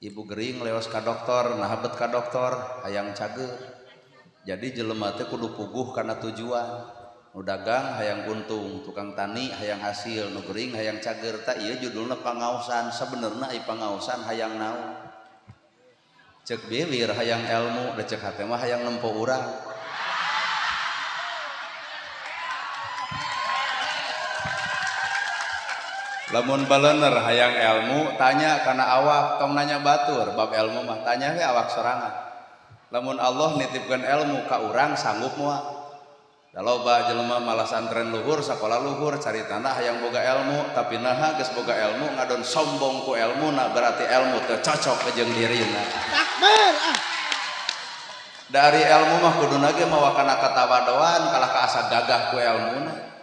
ibu gering leos ka dokter nahabet ka dokter hayang cager. Jadi jelema teh kudu puguh kana tujuan. Nu dagang hayang untung, tukang tani hayang hasil, nu gering hayang cager. Tak ieu judulna pangaosan. Sabenerna ai pangaosan hayang naon? Cek bibir hayang ilmu, da cek hate mah hayang nempo urang. Lamun balener hayang ilmu tanya kana awak, tong nanya batur bab ilmu mah tanya ge awak sorangan. Lamun Allah nitipkeun ilmu ka urang sanggup moal. Da loba jelema malah santren luhur sakola luhur caritana hayang boga ilmu tapi naha geus boga ilmu ngadon sombong ku ilmuna berarti ilmu teu cocok ke jeung dirina. Takbir. Dari ilmu mah kuduna ge mawa kana katawadoan kalah ka asa gagah ku ilmuna.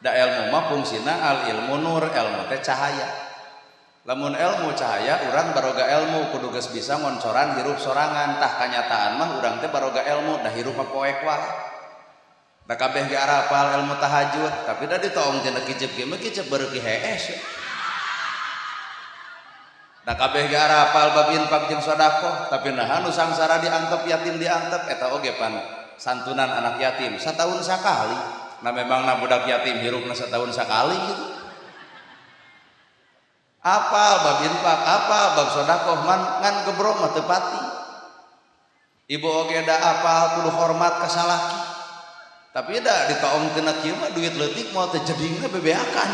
Da ilmu mah fungsina al ilmu nur, ilmu teh cahaya. Lamun ilmu cahaya urang baroga ilmu kudu geus bisa ngoncoran hirup sorangan. Tah kanyataan mah urang teh baroga ilmu da hirup mah poek wae. Da kabeh ge arapal ilmu tahajud tapi da ditoong tina kicep ge mah kicep beureuk hees. Da kabeh ge arapal bab infak jeung sedekah tapi naha nu sangsara diantep yatim diantep eta oge pan santunan anak yatim satahun sakali. Nah memangna budak yatim hirupna setahun sekali gitu. Apa bab infak, apa bab sedekah ngan gebrok mah teu pati. Ibu oge da apal kudu hormat ka salaki. Tapi da ditoong tina kieu mah duit leutik moal teu jedingna bebeakan.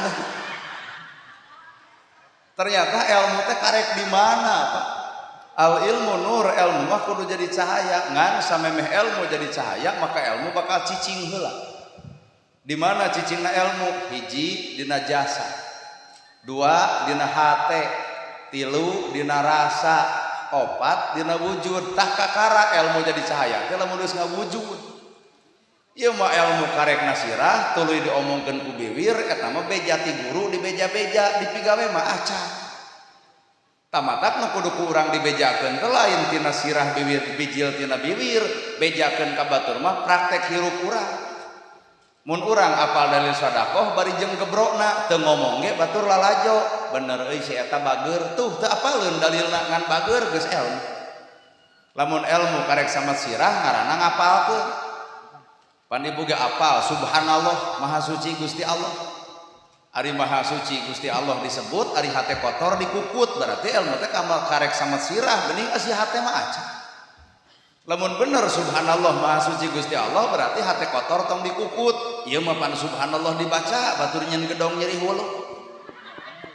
Ternyata ilmu teh karek di mana, Pak? Al ilmu nur, ilmu mah kudu jadi cahaya. Ngan samemeh ilmu jadi cahaya maka ilmu bakal cicing heula. Di mana cicingna ilmu? Hiji dina jasa, dua dina hate, tilu dina rasa, opat dina wujud. Tah kakara ilmu jadi cahaya teh lamun geus ngawujud. Ieu mah ilmu karek nasirah tuluy diomongkeun ku bibir eta mah beja ti guru di beja-beja di pigawe mah acan. Tamatak nu kudu ku urang dibejakeun teh lain tina sirah bibir bijil tina bibir, bejakeun ka batur mah praktek hirup urang. Mun urang apal dalil sedekah bari jeung gebrokna teu ngomong ge batur lalajo bener euy si eta bageur tuh teu apaleun dalilna ngan bageur geus ilmu. Lamun ilmu karek samat sirah ngaranna ngapalkeun. Pan ibu ge apal subhanallah maha suci Gusti Allah. Ari maha suci Gusti Allah disebut ari hate kotor dikukut berarti ilmu teh kamal karek samat sirah geuning si hate mah acan. Lamun bener subhanallah maha suci Gusti Allah berarti hate kotor tong dikukut. Ieu mah pan subhanallah dibaca batur nyen gedong nyeri hulu.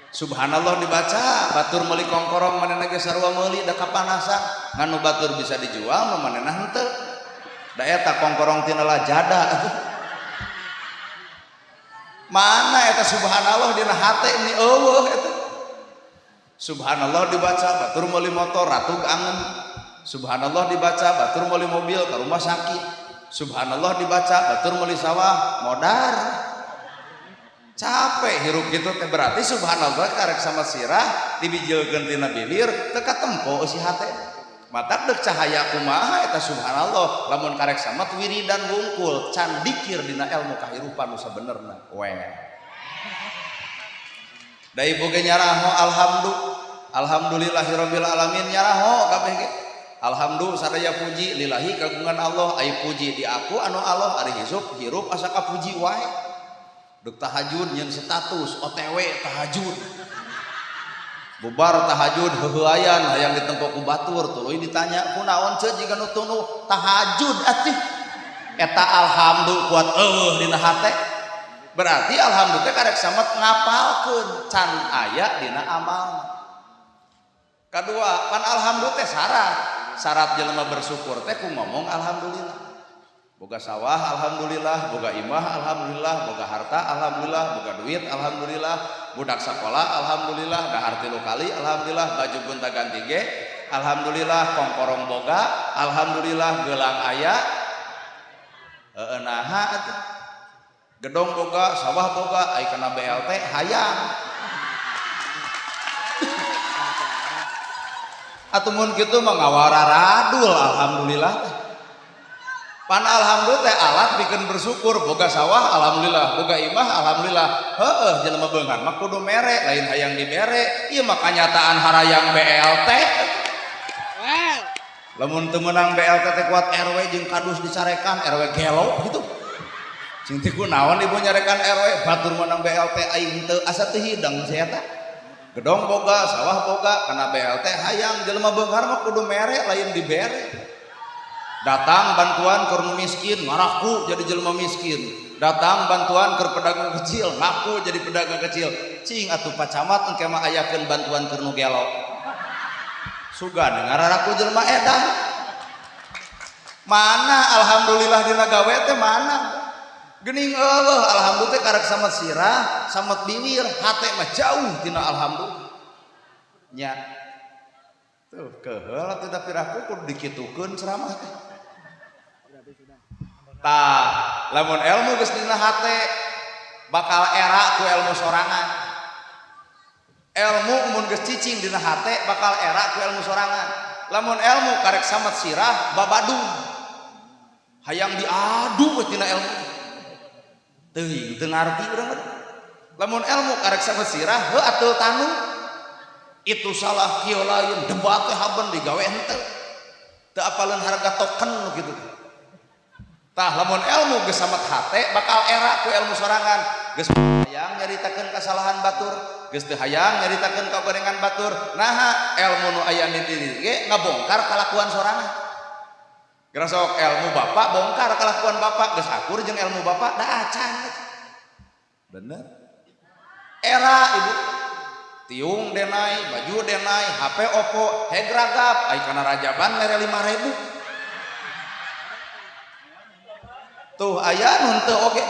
Subhanallah dibaca batur meuli kongkorong manehna ge sarua meuli da kapanasan nganu batur bisa dijual mah manehna henteu. Da eta kongkorong tina lajada atuh. Mana eta subhanallah dina hate ini eueuh eta. Subhanallah dibaca batur meuli motor ratug angen. Subhanallah dibaca batur meuli mobil ke rumah sakit. Subhanallah dibaca batur meuli sawah modar. Capek hirup gitu teh berarti subhanallah karek sama sirah dibijilkeun tina bibir teu katempo si hate. Matak deuk cahaya kumaha eta subhanallah lamun karek samat wiridan wungkul can dikir dina ilmu kahirupan nu sabenerna. Da ibu ge nyaraho alhamdulillahirabbil alamin nyaraho kabeh ge. Alhamdulillah sadaya puji lillahi kagungan Allah ai puji di aku anu Allah ari hirup hirup asa kapuji wae. Duk tahajud nyeun status OTW tahajud. Bubar tahajud heuheuayan hayang ditempo ku batur tuluy ditanya kunaon ceuk jiga nu tunu tahajud atuh. Eta alhamdulillah kuat dina hate. Berarti alhamdulillah karek samet ngapalkeun can aya dina amal. Kadua pan alhamdulillah teh syarat jelema bersyukur teh ku ngomong alhamdulillah. Boga sawah alhamdulillah, boga imah alhamdulillah, boga harta alhamdulillah, boga duit alhamdulillah, budak sakola alhamdulillah, dahar 3 kali alhamdulillah, baju gonta ganti ge alhamdulillah, kongkorong boga alhamdulillah, gelang aya naha atuh. Gedong boga, sawah boga, ai kana BLT hayang. Atuh mun kitu mah ngawara radul alhamdulillah. pan alhamdulillah alat bikin bersyukur boga sawah alhamdulillah boga imah alhamdulillah jelema beungan mah kudu mere lain hayang dibere ieu mah kanyataan harayang BLT lamun teu meunang BLT teh kuat RW jeung kadus dicarekan RW gelo gitu cing teh kunaon ibu nyarekan RW batur menang BLT aing teu asa teu hidang sia eta gedong boga sawah boga kana BLT hayang jelema beunghar mah kudu mere lain dibere datang bantuan ke miskin ngaraku jadi jelema miskin datang bantuan ke pedagang kecil ngaku jadi pedagang kecil cing atuh pacamat engke mah ayakeun bantuan ke nu gelo sugan ngararaku jelema edan mana alhamdulillah dina gawe teh mana geuning eueuh alhamdulillah karek samet sirah samet bibir hate mah jauh tina alhamdulillah nya tuh keheul atuh da piraku kudu dikitukeun ceramah teh tah lamun ilmu geus dina hate bakal era ku ilmu sorangan ilmu mun geus cicing dina hate bakal era ku ilmu sorangan lamun ilmu karek samet sirah babadu hayang diadu tina ilmu teuing teu ngarti urang lamun ilmu karek samet sirah heuh atuh tanu itu salah kieu lain debat teh haben digawe henteu teu apaleun harga token gitu tah lamun ilmu geus samet hate bakal era ku ilmu sorangan geus hayang nyaritakeun kasalahan batur geus teu hayang nyaritakeun kagorengan batur naha ilmu nu aya di diri ge ngabongkar kalakuan sorangan geura sok ilmu bapak bongkar kalakuan bapak geus akur jeung ilmu bapak da acan bener era ibu tiung denai baju denai HP Oppo hegragap ai kana rajaban mere 5.000 tuh aya nun teu oge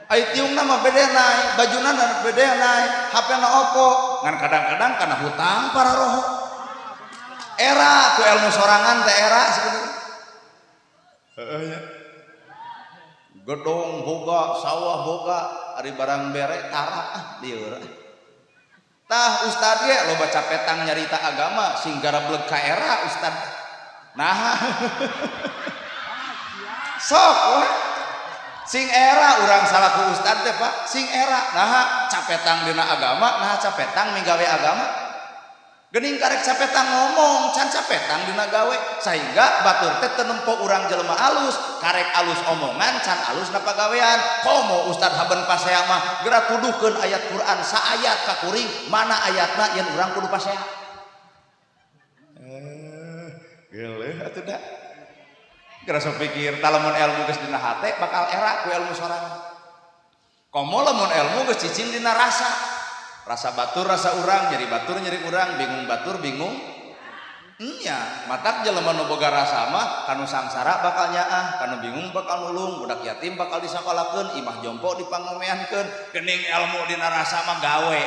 ai tiungna mah bede naik bajuna na bede naik HP na Oppo ngan kadang-kadang kana hutang para roho era ku ilmu sorangan teh era sebenarnya nya gedong boga sawah boga ari barang bere tara dieur tah ustad ge loba capetang nyarita agama sing garableg ka era ustad nah sok sing era urang salaku ustad teh Pak sing era nah capetang dina agama nah capetang migawe agama geuning karek capetang ngomong can capetang dina gawe sehingga batur teh teu nempo urang jelema alus karek alus omongan can alus na pagawean komo ustad haben pasea mah geura tuduhkeun ayat Quran saayat ka kuring mana ayatna yen urang kudu pasea geuleuh atuh da geura sok pikir talamun ilmu geus dina hate bakal era ku ilmu sorangan komo lamun ilmu geus cicing dina rasa batur rasa urang jadi batur nyeri urang bingung batur bingung nya matak jelema nu boga rasa mah kanu sangsara bakal nyaah kanu bingung bakal nulung budak yatim bakal disakolakeun imah jompo dipangomeankeun geuning ilmu dina rasa mah gawe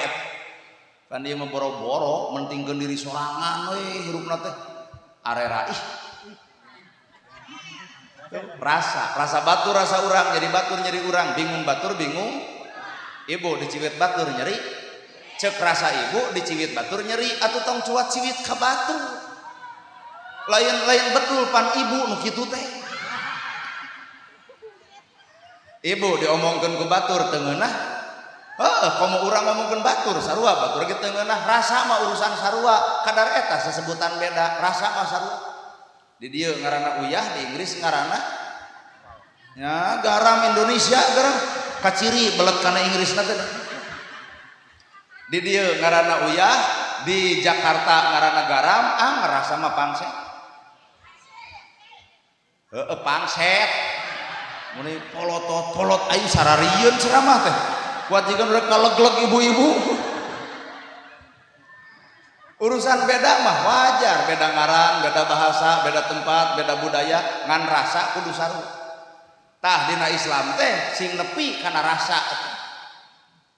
kan ieu mah boro-boro mentingkeun diri sorangan we hirupna teh arera ih rasa batur rasa urang jadi batur nyeri urang bingung batur bingung ibu diciwit batur nyeri cek rasa ibu diciwit batur nyeri atuh tong cuat ciwit ka batur lain betul pan ibu nu kitu teh ibu diomongkeun ku batur teu ngeunah komo urang ngomongkeun batur sarua batur ge teu ngeunah rasa mah urusan sarua kadar eta sesebutan beda rasa mah sarua di dieu ngaranna uyah di Inggris ngaranna nya garam Indonesia garam kaciri belet kana Inggrisna teh di dieu ngaranna uyah di Jakarta ngaranna garam ngerasa mah pangset pangset muni polot aing sararieun ceramah teh kuat jiga rek kalegleg ibu-ibu urusan beda mah wajar beda ngaran beda bahasa beda tempat beda budaya ngan rasa kudu saru tah dina Islam teh sing nepi kana rasa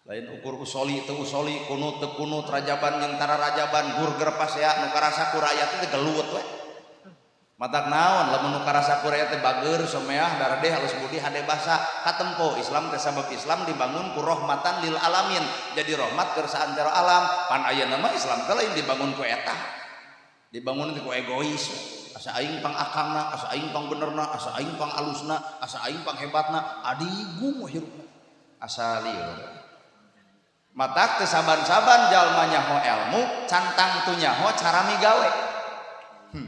lain ukur usoli teu usoli kunut teu kunut rajaban jeung tara rajaban burger pasea nu karasa ku rakyat teh gelut we matak naon lamun nu karasa ku rakyat teh bager someah daradeh halus budi hade basa katempo Islam teh sabab Islam dibangun ku rahmatan lil alamin jadi rahmat keur saantero alam pan ayeuna mah Islam teh lain dibangun ku eta dibangun ku egois asa aing pang akangna, asa aing pang benerna, asa aing pang alusna, asa aing pang hebatna, adigu mah hirupna asa lieur. Matak teu saban-saban jalma nyaho ilmu cantang tu nyaho cara migawe.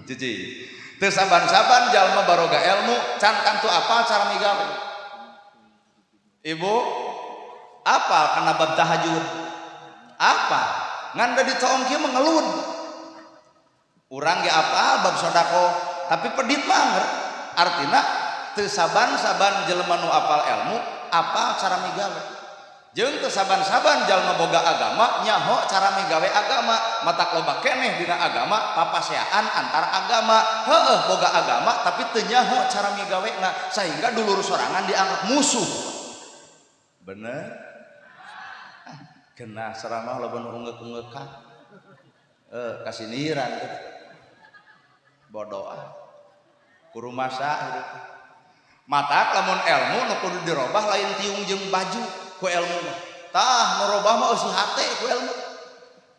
Jiji teu saban-saban jalma baroga ilmu cantang tu apal cara migawe. Ibu apal kana bab tahajud apa ngan da ditoong kieu mengelun urang ge apal bab sedekah tapi pedit banget artina teu saban-saban jelema nu apal ilmu apal cara migawe jeung teu saban-saban jalma boga agama nyaho cara migawe agama matak loba keneh dina agama papaseaan antar agama heueuh boga agama tapi teu nyaho cara migawena sehingga dulur sorangan dianggap musuh bener kena seramah loba nu ungeuk-ungeukkan kasiniran bodoh kudu masa hidup matak lamun ilmu nu kudu dirobah lain tiung jeung baju ku ilmu tah nu robah mah eusi hate ku ilmu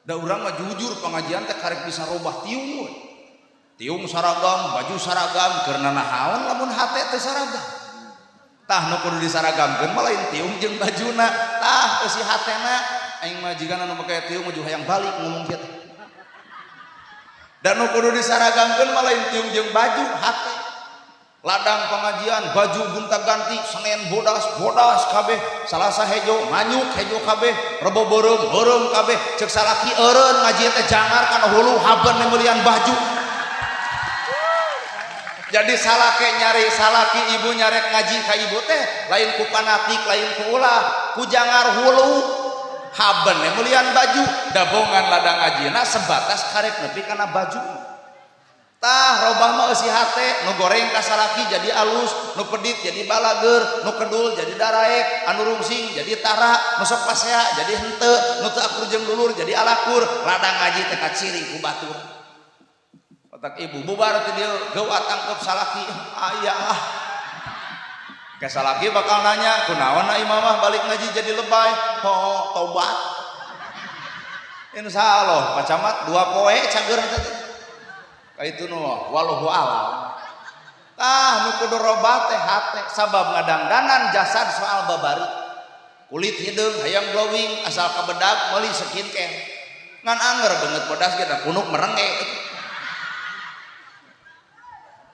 da urang mah jujur pengajian teh karek bisa robah tiung we tiung saragam baju saragam keur naon lamun hate teh saragam tah nu kudu disaragamkeun mah lain tiung jeung bajuna tah eusi hatena aing mah jigana nu make tiung mah hayang balik ngomong kieu dan nu kudu disaragamkeun mah lain tiung jeung baju hate ladang pengajian baju gonta-ganti Senin bodas kabeh Salasa hejo manyuk hejo kabeh Rebo beureum kabeh ceuk salaki eureun ngaji teh jangar kana hulu haben nemeulian baju jadi salaki nyari salaki ibu nyarek ngaji ka ibu teh lain ku panatik lain ku ulah ku jangar hulu haben nemeulian baju dabongan ladang ngajina sebatas karek nepi kana baju tah robah mah eusi hate nu goreng ka salaki jadi alus nu pedit jadi balager nu kedul jadi daraek anu rungsing jadi tara nu sok pasea jadi henteu nu teu akur jeung dulur jadi alakur ladang ngaji teh kaciri ku batur otak ibu bubar teh dieu geuat tangkep salaki ayah ke salaki bakal nanya kunaon imamah balik ngaji jadi lebay tobat insyaallah pacamat 2 poe cager kaitu nu wallahu alam tah nu kudu robah teh hate sabab ngadangdanan jasad soal babari kulit hideung hayang glowing asal kabedag meuli skincare ngan anger banget bodas ge da kunuk merenge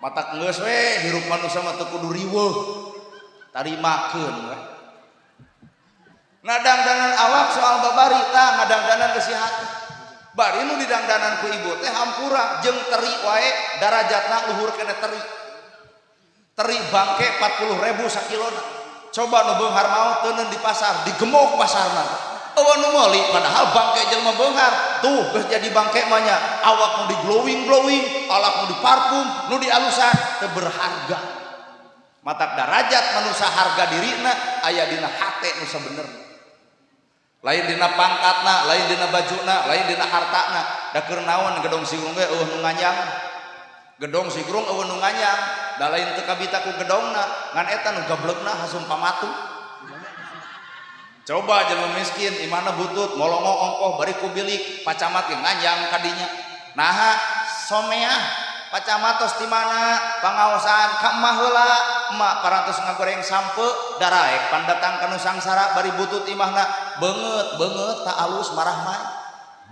matak geus we hirup manusia mah teu kudu riweuh tarimakeun we ngadangdanan awak soal babari tah ngadangdanan geus hate bari nu didangdanan ku ibu teh hampura jeung teri wae darajatna luhur kena teri bangke 40.000 sakilona coba nu beunghar maot teuneun di pasar digemuk pasarna eueuh nu meuli padahal bangke jelema beunghar tuh geus jadi bangke mah nya awak nu di glowing alak nu di parfum nu di alusan teu berharga matak darajat manusia harga dirina aya dina hate nu sabenerna lain dina pangkatna, lain dina bajuna, lain dina hartana. Da keur naon gedong sigrung ge eueuh nu nganyang. Gedong sigrung eueuh nu nganyang, da lain teu kabita ku gedongna, ngan eta nu gablegna hasum pamatu. Coba jelema miskin imana butut molongo ongkoh bari ku bilik pacamat ge nganyang kadinya. Naha someah pacamat tos di mana pangaosan ka emah heula emak parantos ngagoreng sampe daraek pandatang ka nu sangsara bari butut imahna beungeut tak alus marah mah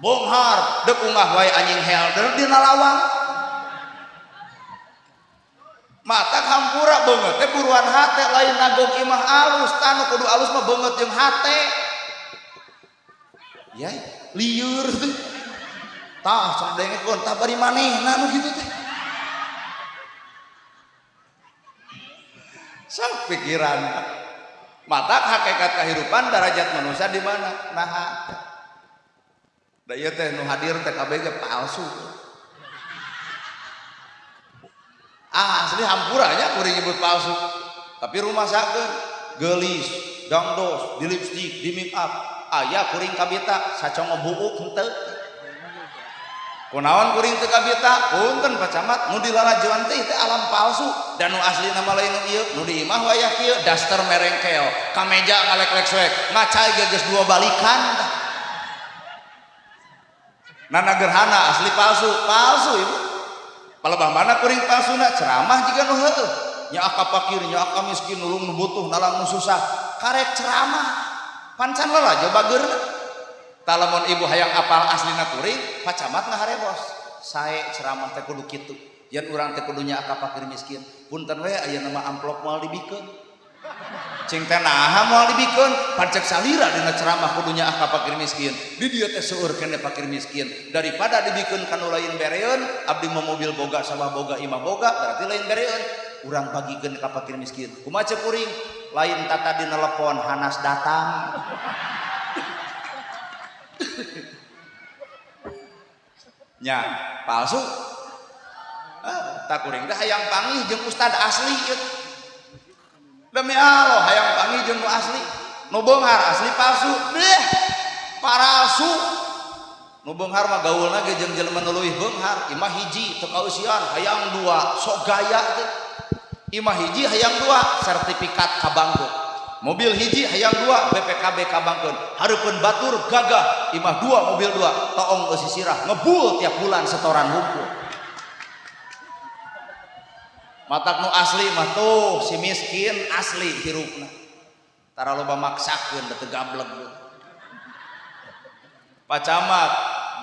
bonghar deuk ungah wae anjing helder dina lawang matak hampura beungeut teh buruan hate lain nagog imah alus tanu kudu alus mah beungeut jeung hate ya lieur teh tah sadengekeun tah bari manehna nu kitu teh sang pikiran matak hakikat kehidupan derajat manusia di mana nah da ieu teh nu hadir teh kabeh ge palsu asli hampuranya kuring nyebut palsu tapi rumah sakeun geulis dangdos di lipstik di make up aya kuring kabita sacongo buuk henteu kunaon kuring teu kabita punten pacamat nu dilalajoan teh alam palsu dan nu asli nama lain nu ieu nu di imah wayah kieu daster merengkel kameja ngalek-lek soek ngacai geus 2 balikan nana gerhana asli palsu ibu palebah kuring palsuna ceramah jika nu heueuh nya aka fakir nya aka miskin nulung nu butuh nalang nu susah karek ceramah pancan heula aja bageurna talamun ibu hayang apal aslina kuring pacamat ngaharebos sae ceramah teh kudu kitu yen urang teh kudunya aka fakir miskin punten we aya nama amplop moal dibikeun cing teh naha moal dibikeun pancek salira dina ceramah kudunya aka fakir miskin di dieu teh seueur keneh fakir miskin daripada dibikeun kanu lain bereun abdi mah mobil boga sabah boga imah boga berarti lain bereun urang bagikeun ka fakir miskin kumaha ceuk kuring lain tata di telepon hanas datang nya palsu tak kuring teh hayang panggih jeung ustad asli demi Allah hayang panggih jeung nu asli nu beunghar asli palsu deh palsu nu beunghar mah gaulna ge jeung jelema nu leuwih beunghar imah hiji teu kausian hayang dua sok gaya teh imah hiji hayang dua sertifikat kabangkeun mobil hiji hayang dua BPKB kabangkeun hareupeun batur gagah imah dua mobil dua toong eusi sirah ngebul tiap bulan setoran hukum matak nu asli mah tuh si miskin asli hirupna tara loba maksakeun da teu gablek pacamat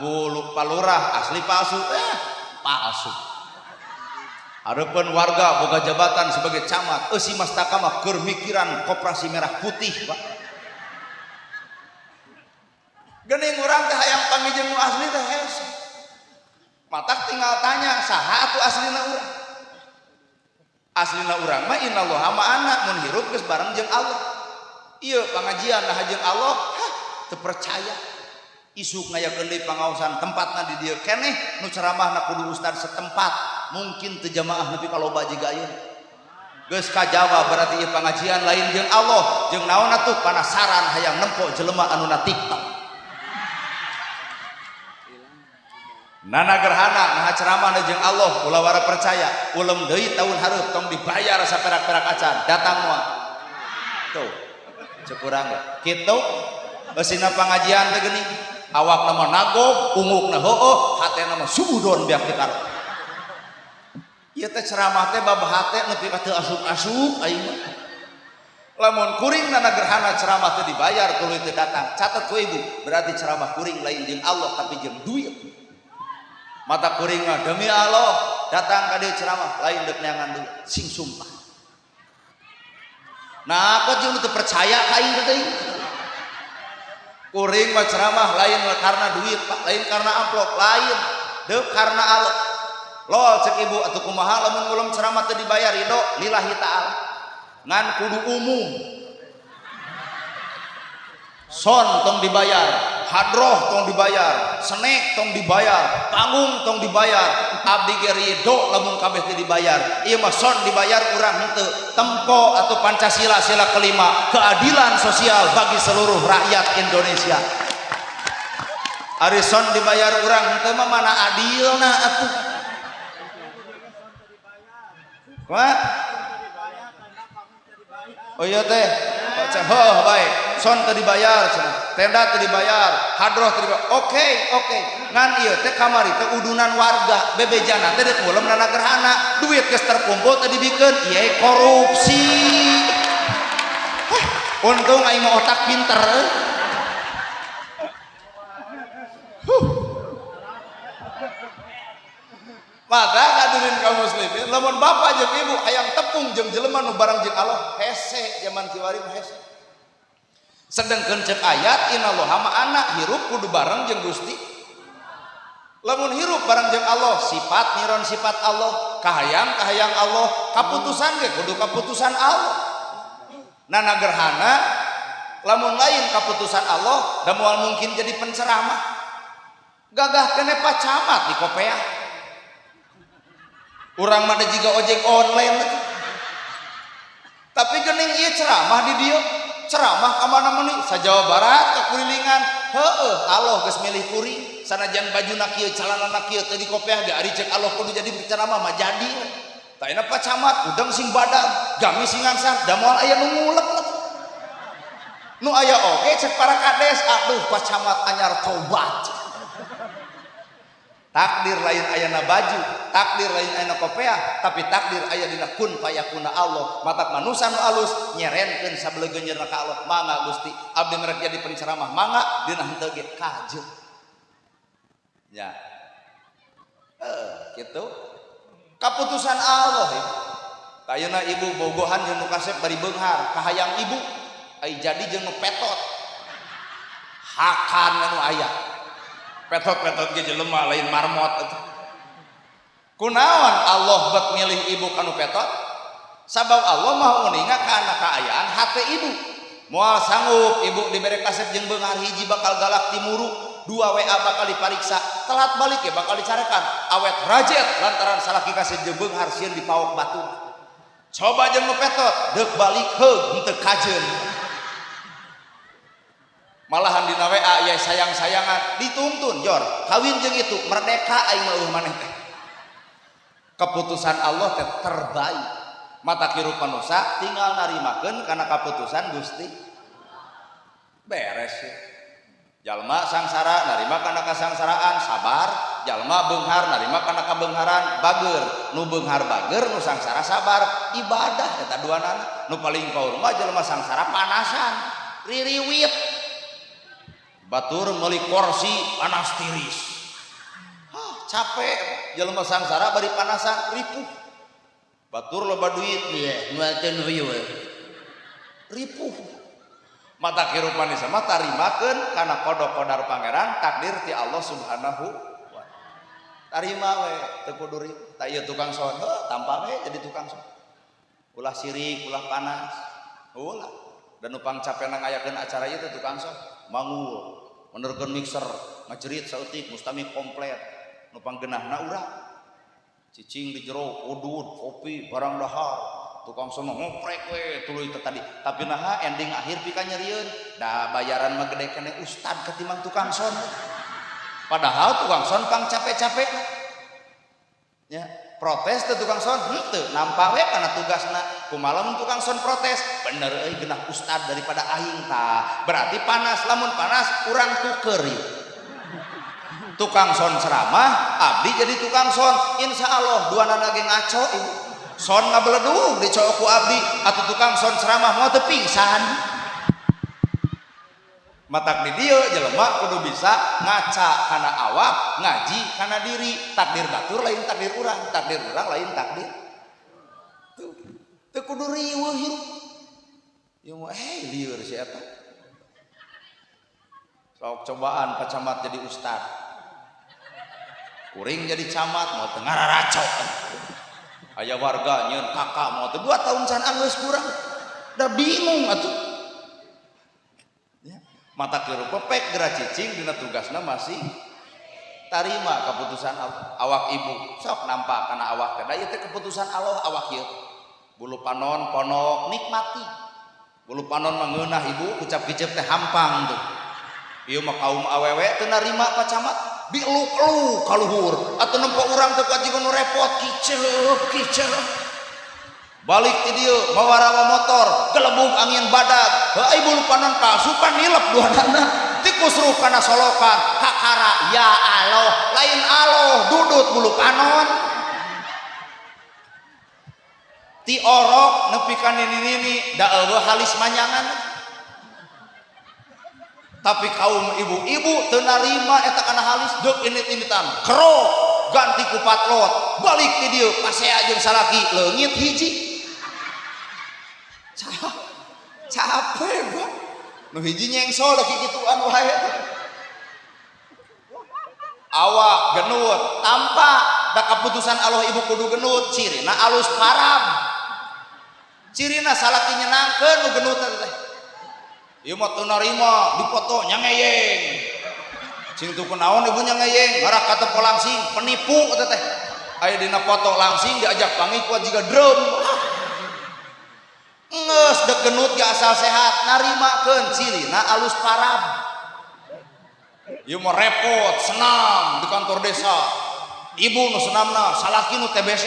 bulu palurah asli palsu palsu hareupeun warga boga jabatan sebagai camat eusi mastaka mah keur mikiran koperasi merah putih Pak geuning urang teh hayang panggih jeung nu asli teh hese matak tinggal tanya saha atuh aslina urang aslina urang mah innallaha ma'ana mun hirup geus bareng jeung Allah ieu pangajian nah jeung Allah teu percaya isuk ngayakeun deui pangaosan tempatna di dieu keneh nu ceramahna kudu ustad setempat mungkin teu jamaah nepi ka loba jiga ayeuna geus kajawab berarti ieu pangajian lain jeung Allah jeung naon atuh panasaran hayang nempo jelema anu na TikTok nana gerhana nah ceramah jeung Allah ulah wara percaya ulem deui tahun hareup tong dibayar saperak-perak acan datang moal tuh ceuk urang kitu eusina pangajian teh geuning awakna mah nagog ungukna heueuh hatena mah suudon beak dikarep ieu teh ceramah teh babah hate nepi ka teu asup-asup aing mah lamun kuring nana gerhana ceramah teh dibayar tuluy teu datang catet ku ibu berarti ceramah kuring lain jeung Allah tapi jeung duit mata kuring mah demi Allah datang ka dieu ceramah lain deuk neangan duit sing sumpah nah kok jeung teu percaya ka aing teh kuring mah ceramah lain karena duit Pak lain karena amplop lain deuk karena Allah lol cek ibu atuh kumaha lamun ngulum ceramah teu dibayar ridho lillahi ta'ala ngan kudu umum son tong dibayar hadroh tong dibayar senek tong dibayar panggung tong dibayar abdi ge ridho lamun kabeh teu dibayar ieu mah son dibayar urang henteu tempo atau Pancasila sila kelima keadilan sosial bagi seluruh rakyat Indonesia ari son dibayar urang henteu mah mana adilna atuh Wah? Oh iya teh, heuh bae, son teu dibayar cenah, tenda teu dibayar, hadroh teu dibayar. Oke. Ngan ieu teh kamari teh udunan warga, bebejana teh deuk ngulem nana gerhana, duit geus terkumpul teh dibikeun, ieu korupsi. Untung aing mah otak pinter. Maka hadirin kaum muslimin lamun bapak jeung ibu hayang tepung jeung jelema nu bareng jeung Allah hese zaman kiwari mah hese sedengkeun ceuk ayat innallaha ma'ana hirup kudu bareng jeung Gusti lamun hirup bareng jeung Allah sifat niron sifat Allah kahayang Allah kaputusan ge kudu kaputusan Allah nana gerhana lamun lain kaputusan Allah da moal mungkin jadi penceramah gagah keneh pacamat di kopeah urang mah jiga ojek online tapi geuning ieu ceramah di dieu ceramah ka mana-mana sa Jawa Barat ka kurilingan heueuh Allah geus milih kuring sanajan bajuna kieu calanana kieu teh di kopeah ge ari cek Allah kudu jadi ceramah mah jadi tah ina pacamat udang sing badag gami sing ngansar da moal aya nu ngulek nu aya oge cek para kades aduh pacamat anyar tobat Takdir lain ayana baju, takdir lain ayana kopiah, tapi takdir aya dina kun fayakuna Allah. Matak manusia nu alus nyerenkeun sabelegeunyeurna ka Allah. Mangga Gusti, abdi merek jadi penceramah, mangga dina henteu ge kajeung. Ya. Gitu. Keputusan Allah ya. Kayana ibu bogohan jeung nu kasep bari beunghar, kahayang ibu ai jadi jeung nu petot. Hakan anu aya. Petot-petot ge jelema lain marmot eta. Kunaon Allah bet milih ibu kanu petot? Sabab Allah mah uninga kana kaayaan hate ibu. Moal sanggup ibu dibere kasep jeung beunghar hiji bakal galak timuru, 2 WA bakal dipariksa, telat balik ya bakal dicarekan, awet rajet lantaran salaki kasep jeung beunghar sieun dipaok batu. Coba jeung nu petot, deuk balik heug henteu kajeun. Malahan dina WA ya sayang-sayangan dituntun jor kawin jeung itu merdeka aing mah maneh teh. Keputusan Allah teh terbaik. Mata kiru panusa tinggal narimakeun kana keputusan Gusti. Beres ya. Jalma sangsara narima kana kasangsaraan sabar, jalma beunghar narima kana kabeungharan bageur. Nu beunghar bageur, nu sangsara sabar, ibadah eta duanana. Nu paling kaur mah jalma sangsara panasan, ririwit. Batur meuli kursi panas tiris. Capek jelema sangsara bari panasan ripuh. Batur loba duit ye, nualkeun heuh we. Ripuh. Mata kirupan ieu mah tarimakeun kana kodok-kodar pangeran takdir ti Allah Subhanahu wa taala. Tarima we teu kudu ribut. Ta ieu tukang son, tampa we jadi tukang son. Ulah sirik, ulah panas. Ulah. Dan upang capena ngayakeun acara ieu teh tukang son. Mangul menerkeun mixer ngajerit saeutik mustami komplit nu panggeunahna urang cicing di jero udud kopi barang dahar tukang sono ngoprek we tuluy teh tadi tapi naha ending akhir pika nyerieun da bayaran mah gede kene ustad ketimbang tukang son padahal tukang son pang capek-capek ya protes teh tukang son henteu nampak we kana tugasna kumaha tukang son protes bener euy geunah ustad daripada aing tah berarti panas lamun panas urang tuker yeuh tukang son ceramah abdi jadi tukang son insyaallah duanana ge ngaco ibu son ngabeledug dicook ku abdi atuh tukang son ceramah moal teu pingsan matak di dieu jelema kudu bisa ngaca kana awak ngaji kana diri takdir batur lain takdir urang lain takdir teu kudu riweuh hirup ieu mah lieur si eta sok cobaan pacamat jadi ustad kuring jadi camat mau teu ngararacok aya warga nyeun kakak mau teu 2 tahun can geus kurang da bingung atuh mata kiru pepek geura cicing dina tugasna masih tarima keputusan Allah. Awak ibu sok nampak kana awak teh da ieu teh keputusan Allah awak ieu bulu panon ponok nikmati bulu panon mah ngeunah ibu kucap kicep teh hampang tuh ieu mah kaum awewe teu narima pacamat dieluk-eluk ka luhur atuh nempo urang teh kajigo nu repot kicep balik ti dieu mawarawa motor gelebung angin badag heuh bulu panon palsu pan nilep duanana ti kusruh kana solokan kakara ya Allah lain Allah dudut bulu panon ti orok nepi ka nini-nini da eueuh halis manyangan tapi kaum ibu-ibu teu narima eta kana halis deuk init-initan kerok ganti ku patlot balik ti dieu pasea jeung salaki leungit hiji capek bang nu hiji nyengsol da kikituan wae awak genut tanpa da keputusan Allah ibu kudu genut cirina alus parab cirina salaki nyenangkeun nu genut teh ieu mah teu narima dipoto nyangeyeng cing tuh kunaon ibu nyangeyeng ngarak katepo langsing penipu eta teh aya dina foto langsing diajak pangi ku jiga drum ngeus dek genut ge asal sehat narimakeun cirina alus parab ieu mah repot senam di kantor desa ibu nu senamna salaki nu TBC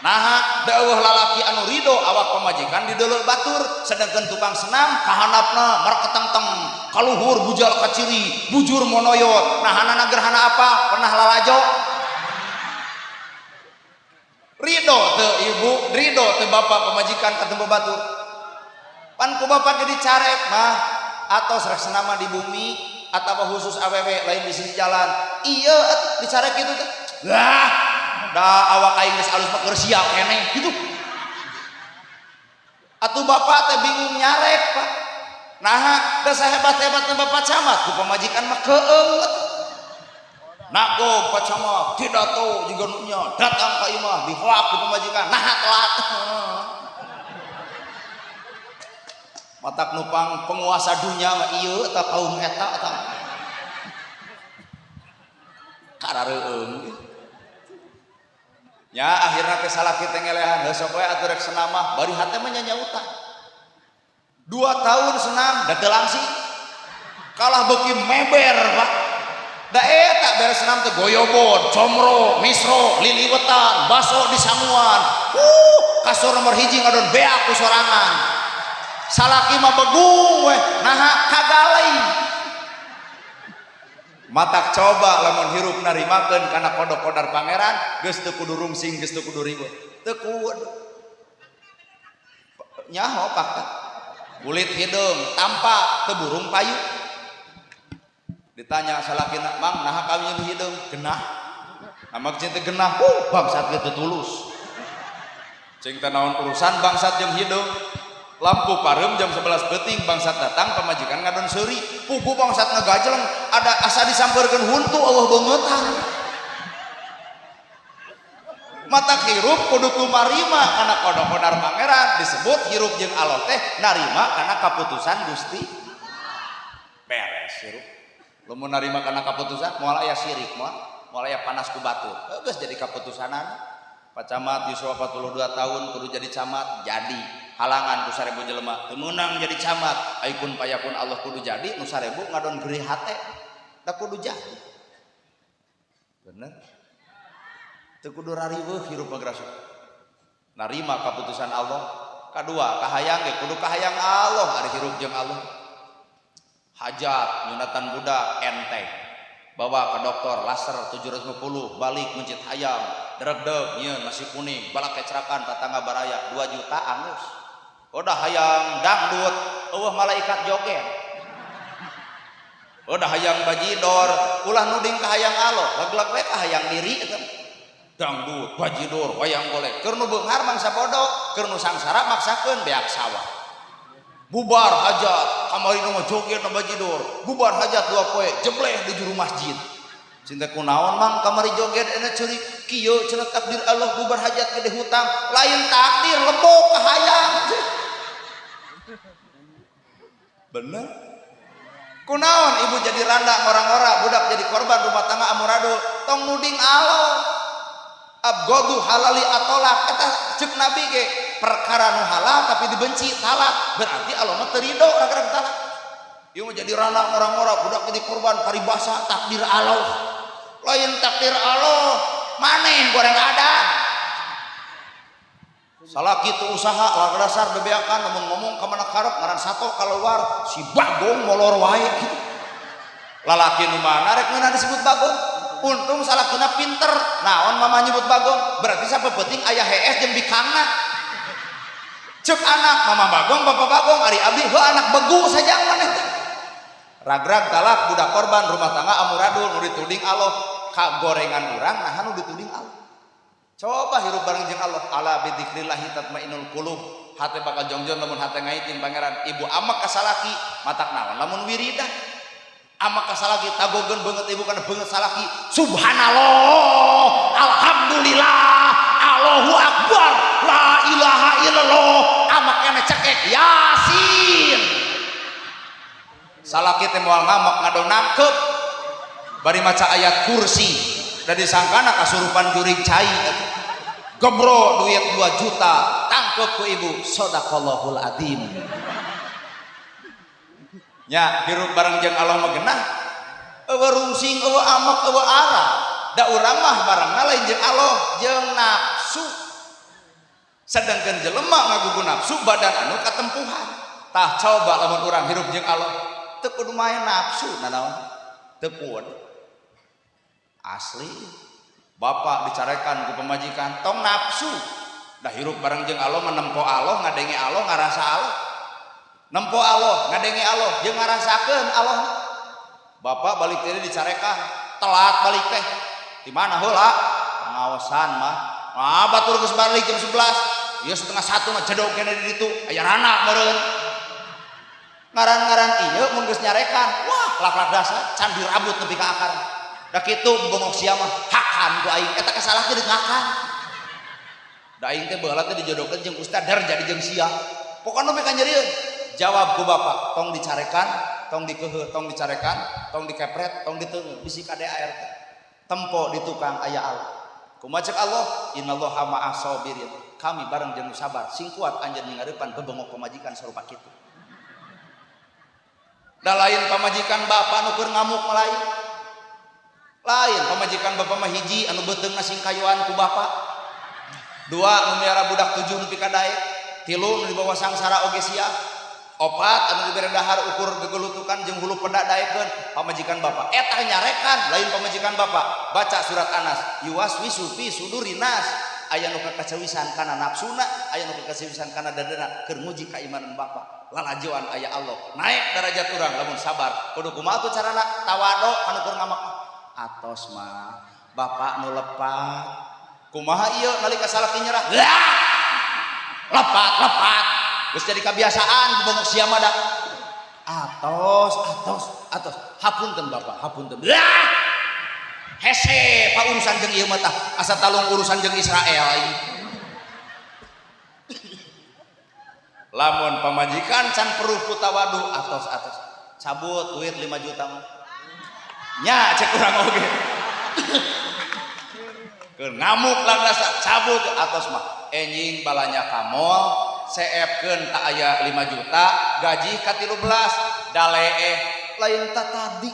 nah dawuh lalaki anu rido awak pamajikan dideleu batur sedangkan tukang senam kahanapna marketeng-teng kaluhur bujal kaciri bujur monoyot nahana gerhana apa pernah lalajo rido teu ibu rido teu bapak pamajikan ketemu batur pan ku bapak jadi carek mah atau serek senama di bumi atau khusus awewe lain di sisi jalan iya dicarek gitu teh lah dah awak aing geus alus keur siap keneh gitu atuh bapak teh bingung nyarek Pak nah da sahebat-hebatna bapak camat ku pamajikan mah keung nago Pak camat tidak tahu juga nunya datang ka imah dihoak ku pamajikan nah telat matak nupang penguasa dunia mah ieu eta kaum eta eta karareueung nya akhirna teh salaki teh ngelehan heuh sok we atuh rek senam mah bari hate mah nyanyautan 2 tahun senam da teu langsing kalah beuki meber Pak da eta beres senam teh goyobon comro misro liliwetan baso di sanguan kasur nomor 1 ngadon beak ku sorangan salaki mah begung we naha kagalai matak coba lamun hirup narimakeun kana kodok-kodar pangeran geus teu kudu rungsing geus teu kudu ribut teu kudu nyaho Pak kulit hidung tampak teu burung payu ditanya salakina mang naha kami nyeun hidung genah amak cing teh genah bangsat teu tulus cing teh naon urusan bangsat jeung hidung lampu pareum jam 11 peuting bangsat datang pamajikan ngadon seuri pugu bangsat ngagajleng ada asa disampeurkeun huntu eueuh beungetan mata hirup kudu kumarima kana kodok-kodar pangeran disebut hirup jeung Allah teh narima kana kaputusan Gusti beres hirup lamun narima kana kaputusan moal aya sirik moal aya panas ku batur geus jadi kaputusanan Pak Camat Yuswa 42 tahun kudu jadi camat jadi halangan ku 1000 jelema teu meunang jadi camat aikun payakun Allah kudu jadi nu 1000 ngadon geri hate da kudu jadi bener teu kudu rariweuh hirup magrasuk narima kaputusan Allah kadua kahayang ge kudu kahayang Allah ari hirup jeung Allah hajat nyunatan budak enteng bawa ke dokter laser 750 balik mencit hayam dereg-deg nyeun nasi kuning balak kecerakan tatangga baraya 2 juta angus udah hayang dangdut eueuh malaikat joget udah hayang bajidor ulah nuding ka hayang Allah leg-leg we ka hayang diri eta dangdut bajidor wayang golek keur nu beunghar mangsa bodoh keur nu sangsara maksakeun beak sawah bubar hajat kamari nu joget na bajidor bubar hajat 2 poe jebleh di juru masjid cinta kunaon mang kamari joget ena ceurik kieu cenah takdir Allah bubar hajat gede hutang lain takdir lebok ka hayang bener kunaon ibu jadi randa orang-orang budak jadi korban rumah tangga amburadul tong nuding Allah abgodu halali atolak eta ceuk nabi ge perkara nu halal tapi dibenci talak berarti Allah mah teu ridho gara-gara talak ieu mah jadi randa orang-orang budak jadi korban paribasa takdir Allah lain takdir Allah maneh goreng ada salah kitu usaha lah dasar bebeakan ngomong-ngomong ka mana karep ngaran sato kaluar si bagong molor wae gitu lalaki nu mana rek ngeunah disebut bagong untung salakina pinter naon mama nyebut bagong berarti sape penting aya hees jeung bikangna ceuk anak mama bagong bapak bagong ari abdi heuh anak begu sajang maneh teh ragrag talak budak korban rumah tangga amburadul nu dituding Allah ka gorengan urang nah nu dituding Allah coba hirup bareng jeung Allah ala bidzikrillah tatmainnul qulub hate bakal jongjon lamun hate ngaitin pangeran ibu amak ka salaki matak naon lamun wiridah amak ka salaki tagogeun beungeut ibu kana beungeut salaki subhanallah alhamdulillah Allahu akbar la ilaha illallah amak kana cekek yasin salaki teh moal ngamak ngadon nangkep bari maca ayat kursi da disangkana kasurupan jurig cai gebro duit 2 juta tangkep ku ibu sadaqallahul adzim nya hirup bareng jeung Allah mah genah eueuh rungsing eueuh amek eueuh arah da urang mah barangna lain jeung Allah jeung nafsu sedangkan jelema ngagugu nafsu badan anu katempuhan. Tah coba lamun urang hirup jeung Allah teu kudu main nafsu nanaon teu kuat asli. Bapak dicarekan ku pemajikan tong nafsu dah hirup bareng jeung Allah menempo Allah ngadenge Allah ngarasa Allah nempo Allah ngadenge Allah jeung ngarasakeun Allah. Bapak balik teh dicarekan telat balik teh di mana heula pengawasan mah batur geus balik jam 11 ieu setengah 1 mah jedog kene di ditu aya rana meureun ngaran-ngaran ieu mun geus nyarekan wah lak-lak dasar can dirabut nepi ka akar da kitu bongok sia mah hakan ku aing eta kasalahkeun ngakan da aing teh baheula teh dijodohkeun jeung ustad jadi jeung sia pokona nepi ka nyerieun jawab ku bapak tong dicarekan tong dikeuheuh tong dicarekan tong dikepret tong diteungeuh bisi ka DAR teh tempo di tukang aya Allah kumaha ceuk Allah innallaha ma'as sabirin kami bareng jeung sabar sing kuat anjeun ningareupan bebengok pamajikan sarupa kitu. Da lain pamajikan bapak nu keur ngamuk lain pamajikan bapak mah hiji anu beuteungna sing kayuan ku bapak, dua nu miara budak 7 nepi ka daek, 3 nu dibawa sangsara oge sia, 4 anu dibere dahar ukur gegelutukan jeung hulu pendak daekeun pamajikan bapak eta nyarekan lain pamajikan bapak baca surat Anas yuwaswisu fi sudurinas aya nu kakacewisan kana nafsuna aya nu kakacewisan kana dadana keur nguji kaimanan bapak lalajoan aya Allah naik derajat urang lamun sabar kudu kumaha tuh carana tawado anu keur ngamak atos mah bapak nu lepat kumaha ieu nalika salaki nyerah lepat geus jadi kebiasaan bongok sia mah da atos hapunten bapak hapunten hese pa urusan jeung ieu mah tah asa talung urusan jeung Israel ini. Lamun pamajikan can peruh ku tawadu atos cabut duit 5 juta mah nya cek urang oge keur ngamuk lang rasa cabut atos mah enjing balanya kamol seepkeun tak aya 5 juta gaji ka 13 dalee lain ta tadi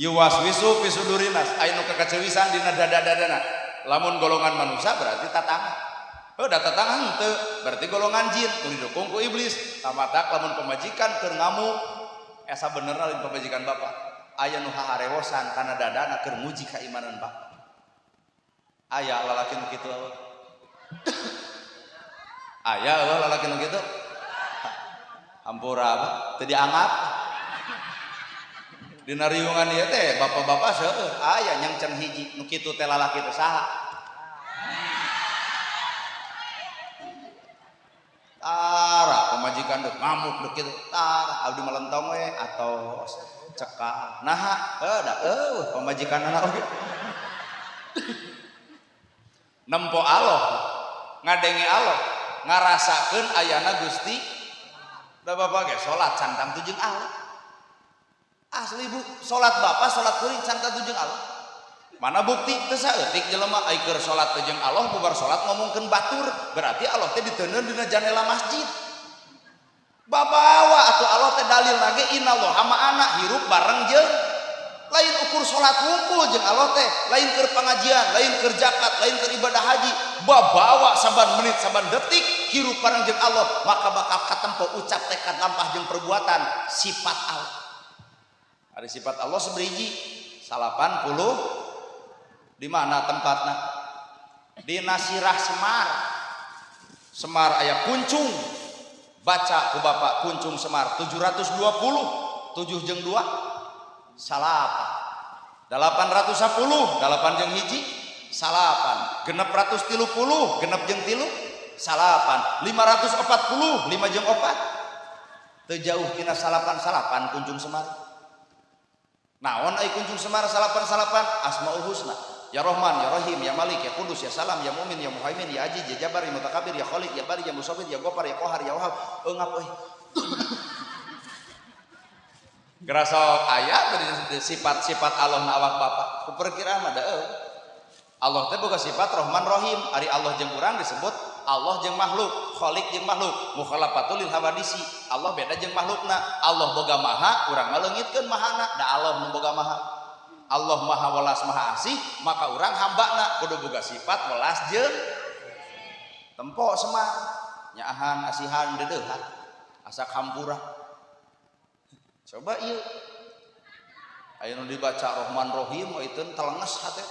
yuwaswisu fi sudurinas aya nu kakacewisan dina dada-dadana lamun golongan manusia berarti tatangga da tatangga henteu berarti golongan jin nu didukung ku iblis tamatak lamun pamajikan keur ngamuk asa benerna lain pamajikan bapak aya nu haharewosan kana dadana keur nguji kaimanan bapak aya lalaki nu kitu aya lalaki nu kitu hampura apa teu dianggap dina riungan ieu teh bapak-bapak seueur aya nyang can hiji nu kitu teh lalaki teh saha tara pamajikan deuk ngamuk deuk kitu tara abdi melentong we atos cekak naha da pamajikanna oge nempo Allah ngadenge Allah ngarasakeun ayana Gusti da bapak ge salat cantang tujung Allah asli bu salat bapak salat kuring cantang tujung Allah mana bukti teu saeutik jelema ai keur salat tujung Allah bubar salat ngomongkeun batur berarti Allah teh diteuneun dina jendela masjid babawa atuh Allah teh dalil lagi innallaha ma'ana hirup bareng jeung lain ukur salat wungkul jeung Allah teh lain keur pengajian lain keur zakat lain keur ibadah haji babawa saban menit saban detik hirup bareng jeung Allah maka bakal katempo ucap tekad lampah jeung perbuatan sifat Allah ada sifat Allah seberiji 80 di mana tempatna di Nasirah Semar aya kuncung baca ku bapak kuncung Semar 720 7 jeung 2 salapan 810 8 jeung hiji salapan genep 130 genep jeung 3 salapan 540 5 jeung 4 teu jauh tina salapan kuncung Semar naon ai kuncung Semar salapan asmaul husna ya Rahman ya Rahim ya Malik ya Qudus ya Salam ya Mumin ya Muhaimin ya Aziz ya Jabar ya Mutakabbir ya Khaliq ya Bari ya Musawwir ya Ghaffar ya Qahar ya Wahhab eungap euy gerasa aya dari sifat-sifat Allah na awak bapak kuperkiraan ada Allah teh boga sifat Rahman Rahim ari Allah jeung urang disebut Allah jeung makhluk Khaliq jeung makhluk mukhalafatul lil hawadisi Allah beda jeung makhlukna Allah boga maha urang ngaleungitkeun mahana da Allah nu boga maha Allah maha welas maha asih, maka orang hambana kudu boga sifat welas jeung tempo semar nyaahan asihan dedeuhan asa kampura. Coba ieu aya nu dibaca Rahman Rahim itu telenges hate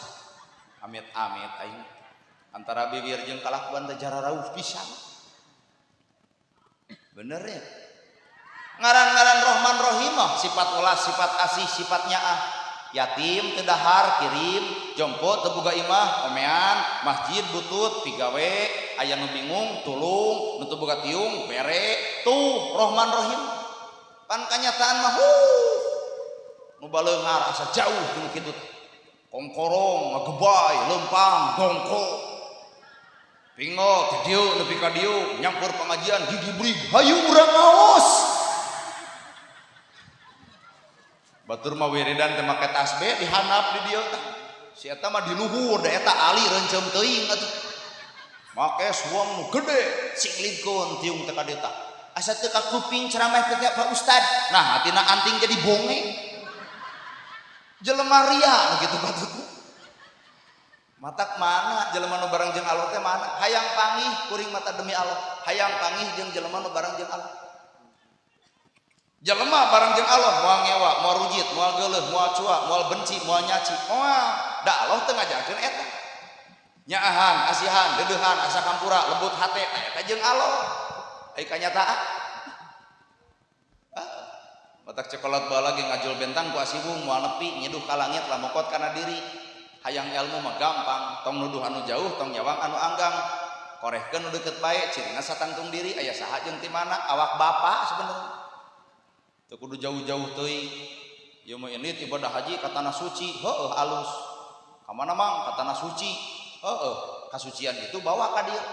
amit-amit aing antara bibir jeung kalakuan teh jara rauh pisan. Bener ya, ngaran-ngaran Rahman Rahim sifat welas sifat asih sifat nyaah, yatim teu dahar kirim, jompo teu boga imah omean, masjid butut pigawe, aya nu bingung tulung, nu teu boga tiung bere, tuh Rahman Rahim. Pan kanyataan mah nu baleungar asa jauh tina kitu, kongkorong ngagebay lempang dongko pingo ti dieu nepi ka dieu nyampur pengajian gigibrig hayu urang ngaos. Batur mah wiridan teh make tasbih dihanap di dieu tah. Si eta mah di luhur da eta ali reuncem teuing atuh. Make suang nu gede siklikeun tiung teh ka dieu tah. Asa teu ka kuping ceramah teh Pak Ustad. Nah, hatina anting jadi bonge. Jelema ria gitu patutna. Matak mana jelema nu bareng jeung Allah teh mana? Hayang panggih kuring mata demi Allah. Hayang panggih jeung jelema nu bareng jeung Allah. Jelema bareng jeung Allah moal ngewa, moal rujit, moal geuleuh, moal cua, moal benci, moal nyaci. Moal da Allah teu ngajarkeun eta. Nyaahan, asihan, dedeuhan, asa kampura, lembut hate, eta jeung Allah. Ai kanyataan. Matak cekolot bae lagi ngajul bentang ku asibung moal nepi nyeduh ka langit lamokot kana diri. Hayang ilmu mah gampang, tong nuduh anu jauh, tong nyawang anu anggang. Korehkeun nu deukeut bae, cirina satangtung diri aya saha jeung ti mana awak bapa sebenarnya. Teu kudu jauh-jauh teuing. Ieu mah ini ibadah haji ka tanah suci, heueuh alus. Ka mana mang? Ka tanah suci. Heueuh, kasucian itu bawa ka dieu.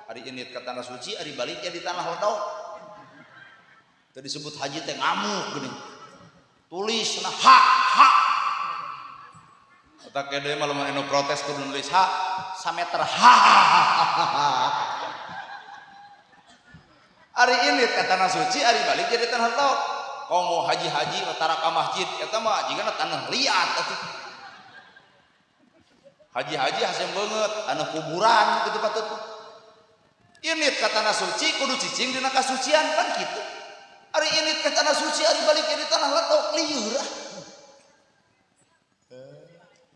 Ari ini ka tanah suci, ari baliknya di tanah ledok. Teu disebut haji teh ngamuk geuning. Tulis na ha. Eta kede mah lamun anu protes kudu nulis ha sameter ha. Ari ini ka tanah suci, ari balik jadi tanah ledok. Komo haji-haji tara ka masjid eta mah jigana tanah liat atuh. Haji-haji hasem beungeut anu kuburan kitu patut. Ini ka tanah suci kudu cicing dina kasucian kan kitu. Ari ini ka tanah suci ari balik jadi tanah ledok lieur.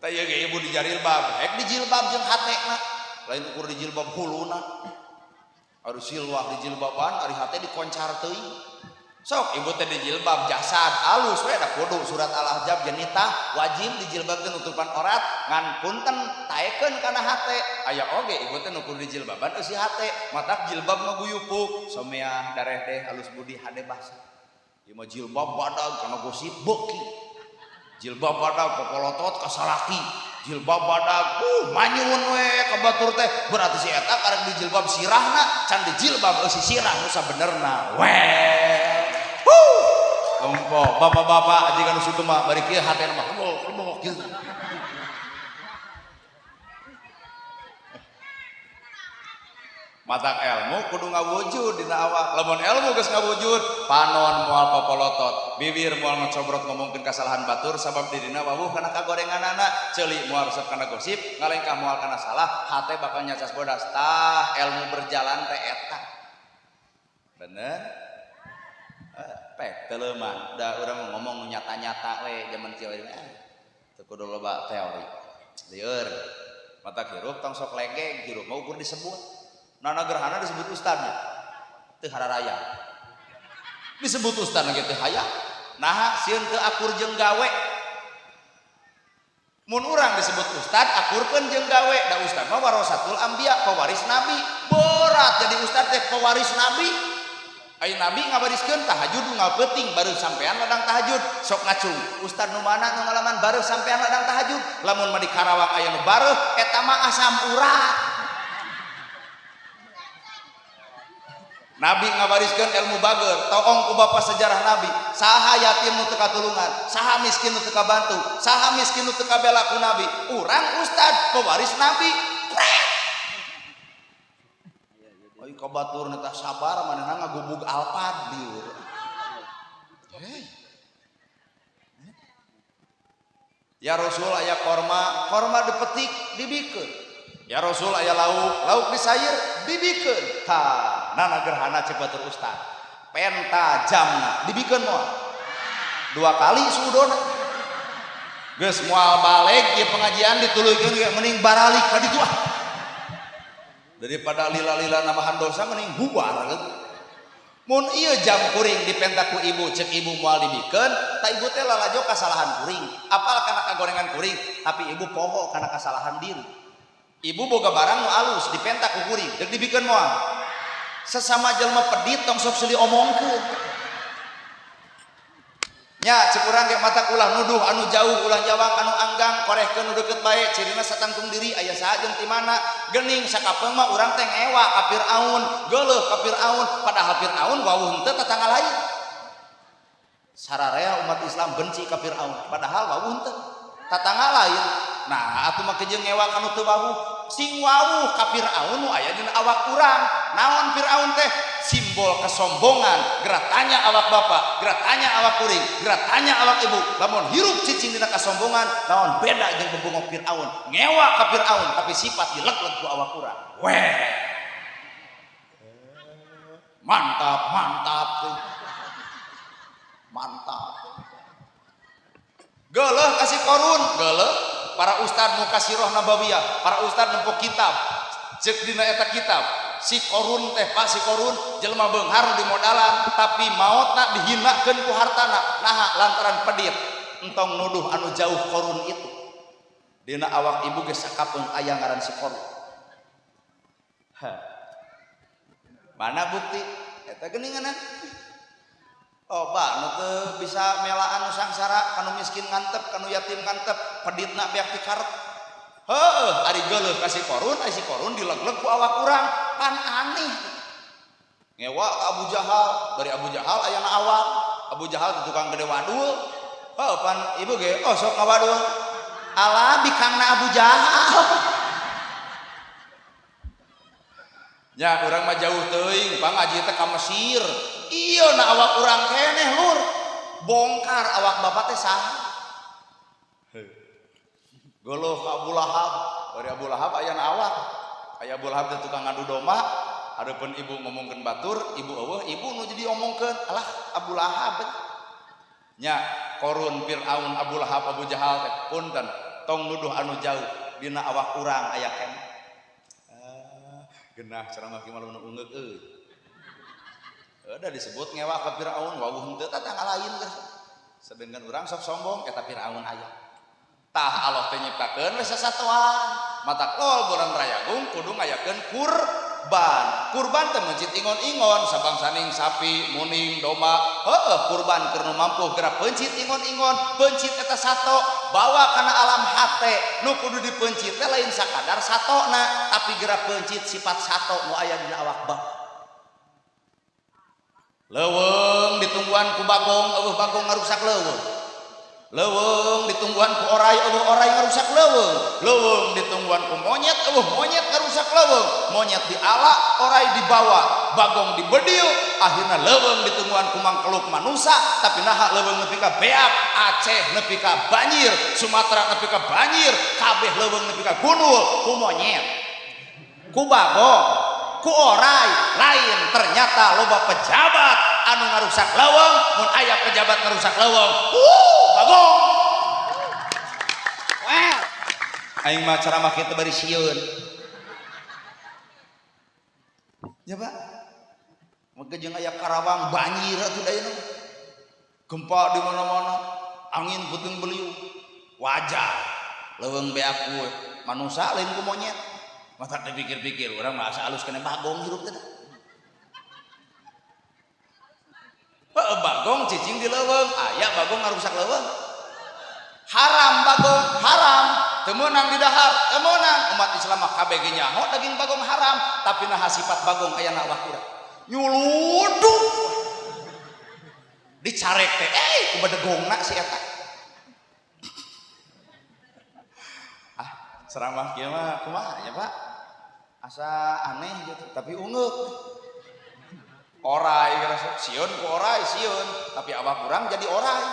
Taya ge ibu di jilbab, hek di jilbab jeung hatena. Lain ukur di jilbab huluna. Ari silwah di jilbaban, ari hate dikoncar teuing. Sok ibu teh di jilbab jasad alus we da kudu surat Al-Ahzab jenitah wajib di jilbab teh nutupan aurat ngan punten taekeun kana hate. Aya oge ibu teh nu kudu di jilbaban eusi hate, matak jilbab mah guyupuk, someah dareh deh halus budi hade basa. Ieu mah jilbab badag kana gosip beuki. Jilbab badag popolotot kasalaki, jilbab badag manyun we ka batur teh berarti si eta karek di jilbab sirahna can di jilbab eusi sirah nu sabenerna we. Tompo bapak-bapak jika nu situ mah bari kieu hatena mah lembok kieu. Matak ilmu kudu ngawujud dina awak. Lamun ilmu geus ngawujud, panon moal popolotot, bibir moal ngocobrot ngomongkeun kasalahan batur sabab didina wawuh kana kagorenganana, ceuli moal resep kana gosip, ngalengkah moal kana salah, hate bakal nyacas bodas. Tah ilmu berjalan teh eta. Bener? Pek teleuman, da urang ngomong nyata-nyata we zaman kieu teu kudu loba teori. Lieur. Matak hirup tong sok legeng, hirup mah ukur disebut. Nana gerhana disebut ustadnya teu hararaya disebut ustadna ge teu hayang naha sieun teu akur jeung gawe mun urang disebut ustad akurkeun jeung gawe da ustad mah warasatul anbiya pewaris nabi berat jadi ustad teh pewaris nabi aya nabi ngabariskeun tahajud ngapeuting baru sampean ladang tahajud sok ngacung ustad nu mana nu ngalaman baru sampean ladang tahajud lamun mah di Karawang aya nu bareuh eta mah asam urat. Nabi ngabariskeun ilmu bager, toong ku bapa sejarah Nabi. Saha yatim nu teu katulungan, saha miskin nu teu kabantu, saha miskin nu teu kabela ku Nabi. Urang ustad pewaris Nabi. Ai ka batur teh sabar manehna ngagubug alpad lieur. Ya Rasul aya korma, korma dipetik dibikeun. Ya Rasul aya lauk, lauk disayur dibikeun. Tah, nana gerhana cek batur ustad. Penta jamna dibikeun moal. 2 kali suudona. Geus moal balik ieu pengajian dituluykeun ge mending baralik ka ditu ah. Daripada lila-lila nambahan dosa mending bubar gitu. Mun ieu jam kuring dipenta ku ibu cek ibu moal dibikeun, ta ibu teh lalajo kasalahan kuring. Apal kana kagorengan kuring, tapi ibu poho kana kasalahan diri. Ibu boga barang nu alus dipenta ku kuring, deuk dibikeun moal. Sesama jelema pedit tong sok seuli omongkeun. Nya cek urang ge mata ulah nuduh anu jauh ulah jawab anu anggang korehkeun nu deukeut bae cirina satangtung diri aya saha jeung ti mana geuning sakapeung mah urang teh ngewa ka Firaun geuleuh ka Firaun padahal Firaun wawuh henteu tatangga lain sararea umat Islam benci ka Firaun padahal wawuh henteu tatangga lain nah atuh mah kejeung ngewa kanu teu wawuh sing wawuh ka Firaun nu aya dina awak urang naon Firaun teh simbol kesombongan gerak tanya awak bapak gerak tanya awak kuring gerak tanya awak ibu lamun hirup cicing dina kesombongan naon beda jeung bebungok Firaun ngewa ka Firaun tapi sifat dileg-leg ku awak urang weh mantap mantap mantap geuleuh kasih korun geuleuh para ustad nu kasirah nabawiyah para ustad nempo kitab ceuk dina eta kitab si korun teh pak si korun jelema beunghar di modalan tapi maotna dihinakeun ku hartana naha lantaran pedit entong nuduh anu jauh korun itu dina awak ibu ge sakapeung aya ngaran si korun mana bukti eta geuninganan oh ba nu teu bisa melaan nu sangsara kanu miskin ngantep kanu yatim ngantep peditna beak dikarep heuh ari geuleuh ka si korun dileg-leg ku awak urang kan aneh ngewa ka Abu Jahal dari Abu Jahal aya na awak Abu Jahal teh tukang gede wadul heuh pan ibu ge oh sok ngawadul alah bikangna Abu Jahal nya urang mah jauh teuing pangaji teh ka Mesir ieu na awak urang keneh lur bongkar awak bapak teh saha geuleuh ka Abu Lahab dari Abu Lahab aya na awak aya Abu Lahab teh tukang ngadu domba adeupeun ibu ngomongkeun batur ibu eueuh ibu nu jadi omongkeun alah Abu Lahab nya korun Firaun Abu Lahab Abu Jahal teh punten tong nuduh anu jauh dina awak urang aya keneh genah ceramah kieu malu ungeuk euy udah disebut ngewa ka Firaun wawuh henteu tatangga lain geus sedengkeun urang sok sombong eta Firaun aya tah Allah teh nyiptakeun we sasatoan matak lol bulan rayagung kudu ngayakeun kurban teh mencit ingon-ingon sabangsaning sapi muning domba heueuh kurban keur nu mampu geura pencit ingon-ingon pencit eta sato bawa kana alam hate nu kudu dipencit teh lain sakadar satona tapi geura pencit sifat sato nu aya dina awak bapak leuweung ditungguan ku bagong eueuh bagong ngarusak leuweung leuweung ditungguan ku orai eueuh orai ngarusak leuweung ditungguan ku monyet eueuh monyet ngarusak leuweung monyet diala orai dibawa bagong dibedil akhirna leuweung ditungguan ku mangkeluk manusa tapi naha leuweung nepi ka beak Aceh nepi ka banjir Sumatera nepi ka banjir kabeh leuweung nepi ka gundul ku monyet ku bagong ku orai lain ternyata loba pejabat anu ngarusak leuweung mun aya pejabat ngarusak leuweung bagong wah aing mah ceramah kitu bari sieun nya Pak mangke jeung aya Karawang banjir atuh dayeuna gempa di mana-mana angin puting beliung wajar leuweung beak ku manusa lain ku monyet mata dipikir-pikir urang mah asa alus kena bagong hirup teh bagong cicing di leuweung aya bagong ngarusak leuweung haram bagong haram teu meunang di dahar teu meunang umat Islam mah kabeh ge nyaho daging bagong haram tapi naha sifat bagong aya na awak urang nyuluduk dicarek teh ku badegongna si eta ceramah kieu mah kumaha ya Pak asa aneh gitu tapi ungeuk orai rasa sieun ku orai sieun tapi awak urang jadi orai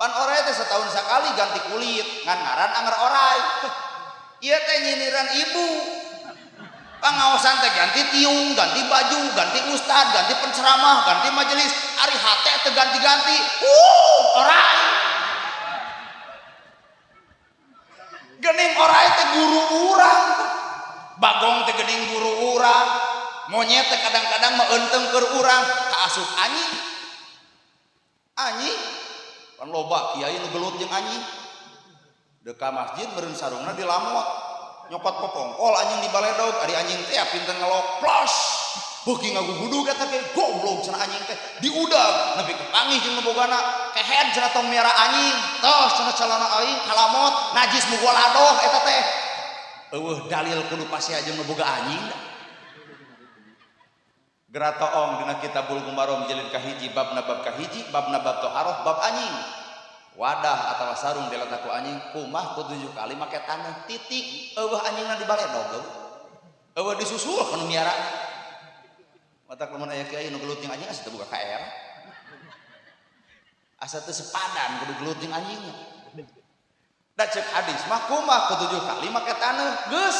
pan orai teh setahun sekali ganti kulit ngan ngaran anger orai. Ieu teh nyindiran ibu. Pangaosan teh ganti tiung, ganti baju, ganti ustad, ganti penceramah, ganti majelis, ari hate teh ganti-ganti. Orai. Geuning orai teh guru urang. Bagong teh geuning guru urang. Monyet teh kadang-kadang meunteung keur urang, kaasup anjing. Anjing. Kan loba kiai nu gelut jeung anjing. Deka masjid beureun sarungna dilamot. Nyokot popongkol anjing di baledog, ari anjing teh pinten ngelok plos. Beuki ngagugudug eta ge goblok cenah anjing teh diudag nepi ka pangih jeung nebogana kehead cenah tong miara anjing. Tos cenah calana aing kalamot najis mugol adoh eta teh. Eueuh dalil kudu pasea jeung neboga anjing. Geratoong dina kitab Bulughul Maram jilid kahiji babna bab kahiji babna bab toharoh bab anjing. Wadah atau sarung diletak ku anjing kumah ku 7 kali make taneuh titik eueuh anjingna di baledog eueuh disusul kana miara mata lamun aya kiai nu gelut jeung anjing asa teu buka KR asa teu sepadan kudu gelut jeung anjingnya da ceuk hadis mah kumah ku 7 kali make taneuh geus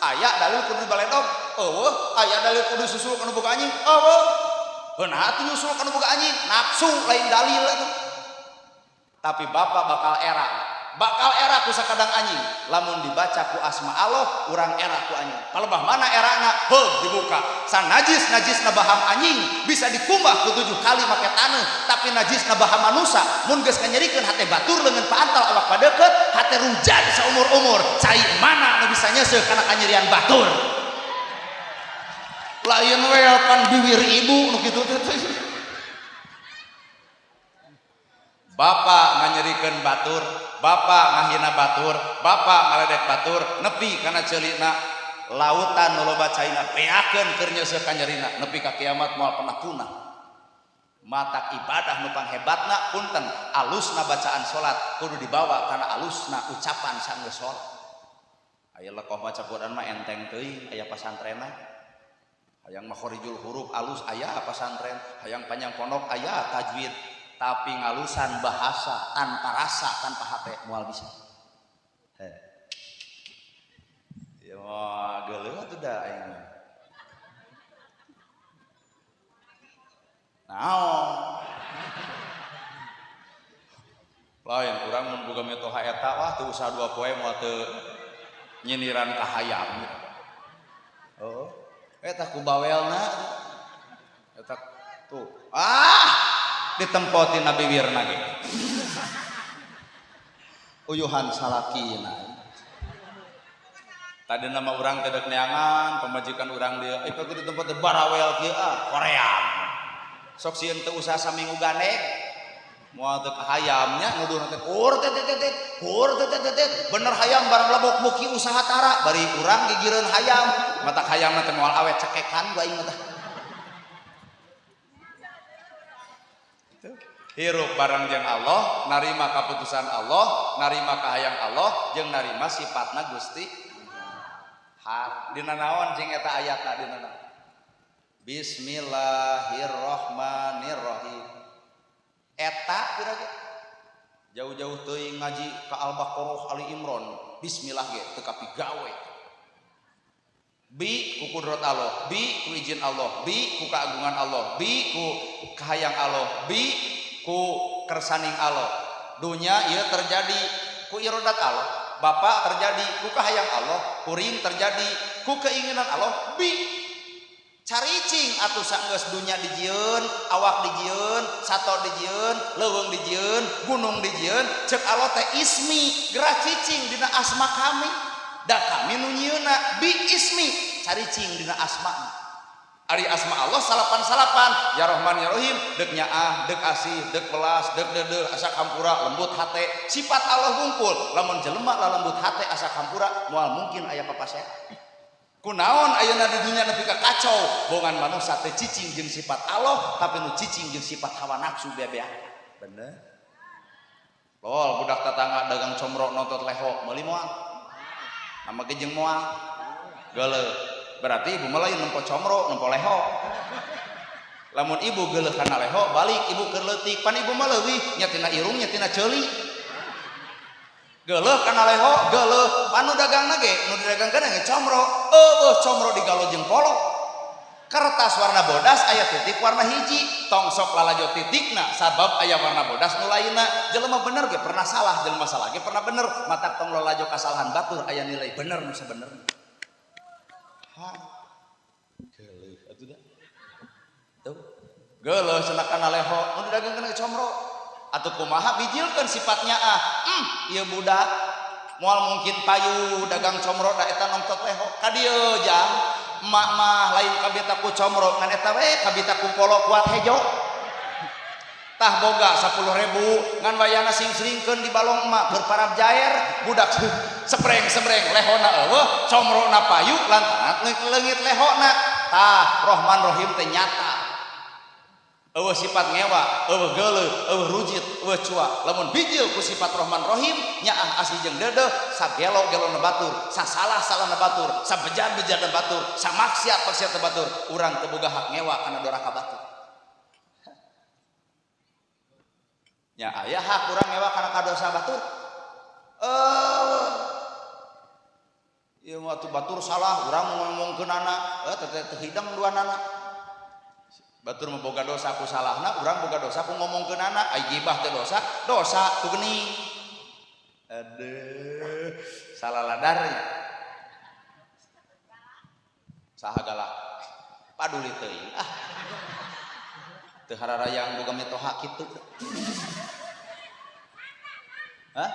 aya dalil kudu di baledog eueuh aya dalil kudu susul kana buka anjing eueuh beunah atuh nyusul kana buka anjing nafsu lain dalil eta. Tapi bapak bakal era ku sakadang anjing lamun dibaca ku asma Allah urang era ku anjing palebah mana erana heuh dibuka san najisna baham anjing bisa dikumbah ku 7 kali make taneuh tapi najisna baham manusia mun geus nganyerikeun hate batur leungeun paantal awak padeukeut hate rujan saumur-umur cai mana nu bisa nyeuseuk kana kanyerian batur lain we pan bibir ibu nu kitu teh. Bapak nganyerikeun batur, bapak ngahina batur, bapak ngaledek batur, nepi kana ceulina lautan nu loba caina peakeun keur nyeuseuk kanyerina nepi ka kiamat moal pernah punah. Matak ibadah nu panghebatna punten alusna bacaan salat kudu dibawa kana alusna ucapan saenggeus salat. Aya lekoh maca Quran mah enteng teuing aya pasantrenna. Hayang makhorijul huruf alus aya pasantren, hayang panjang pondok aya tajwid. Tapi ngalusan bahasa tanpa rasa tanpa hate moal bisa. Ya mah geuleuh atuh da aing. Naon? Lain urang mun boga metoha eta wah teu usah 2 poe moal teu nyindiran ka hayam. Oh, eta ku bawelna. Eta tuh. Ditempotin nabi wirna ge uyuhan salakina tadi nama urang teh deuk neangan pamajikan urang dia itu di tempat barawel kieu Korea sok sieun teu usah saminggu gandeng moal teu hayamnya nuduh teh kur teh bener hayam barang labok muki usaha tara bari urang gigireun hayam mata hayamna teh moal awet cekekan gua aing teh hirup barang jeung Allah, narima keputusan Allah, narima kahayang Allah, jeung narima sifatna Gusti. Dina naon jeung eta ayatna dina naon? Bismillahirrahmanirrahim. Eta kira-kira jauh-jauh teuing ngaji ka Al-Baqarah Ali Imran, bismillah ge teu kapigawe. Bi ku kudrat Allah, bi ku izin Allah, bi ku keagungan Allah, bi ku kahayang Allah, bi ku kersaning Allah. Dunya ieu terjadi ku iradat Allah, bapak terjadi ku kahayang Allah, kuring terjadi ku keinginan Allah. Bi caricing atuh saenggeus dunya dijieun, awak dijieun, sato dijieun, leuweung dijieun, gunung dijieun, ceuk Allah teh ismi, gerak cicing dina asma kami. Da kami nu nyieunna bi ismi, caricing dina asma. Ari asma Allah salapan-salapan ya Rahman ya Rahim deuk nyaah deuk asih deuk belas deuk deudeuh asa kampura lembut hate sifat Allah hungkul lamun jelema lembut hate asa kampura moal mungkin aya papasea kunaon ayeuna di dunya nepi ka kacau bogan manusia teh cicing jeung sifat Allah tapi nu cicing jeung sifat hawa nafsu bea-bea bener lol budak tetangga dagang comro nontot leho meuli moal nama gejeng moal geuleuh berarti ibu mah lain nempo comro nempo leho lamun ibu geuleuh kana leho balik ibu keur leutik pan ibu mah leuwih nya tina irung nya tina ceuli geuleuh kana leho geuleuh panu dagangna ge nu didagangkeun ge comro comro digalau jeung polo kertas warna bodas aya titik warna hiji tong sok lalajo titikna sabab aya warna bodas nu lainna jelema bener ge pernah salah jelema salah ge pernah bener matak tong lalajo kasalahan batur aya nilai bener nu sabenerna ha geuleuh atuh da tuh geuleuh cenah kana leho nu didagangkeun ge comro atuh kumaha bijilkeun sifatnya ieu budak moal mungkin payu dagang comro da eta nongtot leho ka dieu jang emak mah lain kabita ku comro ngan eta we kabita ku polo kuat hejo tah boga 10.000 ngan wayana sing-sringkeun di balong emak keur parab jaer budak sembreng lehona eueuh comrona payu lantaran leungit lehona tah Rahman Rahim teh nyata eueuh sifat ngewa eueuh geuleuh eueuh rujit eueuh cua lamun bijil ku sifat Rahman Rahim nyaah asli jeung deudeuh sagelo-gelona batur sasalah-salahna batur sabejad-bejadna batur samaksiat-maksiatna batur urang teu boga hak ngewa kana doraka batur nya aya hak urang ngewa kana kadosa batur ieu mah atuh batur salah urang ngomongkeunana teu hidang duanana batur mah boga dosa ku salahna urang boga dosa ku ngomongkeunana ai gibah teh dosa tu geuning aduh salah ladarnya saha galak paduli teuing teu hararayang boga mitoha kitu hah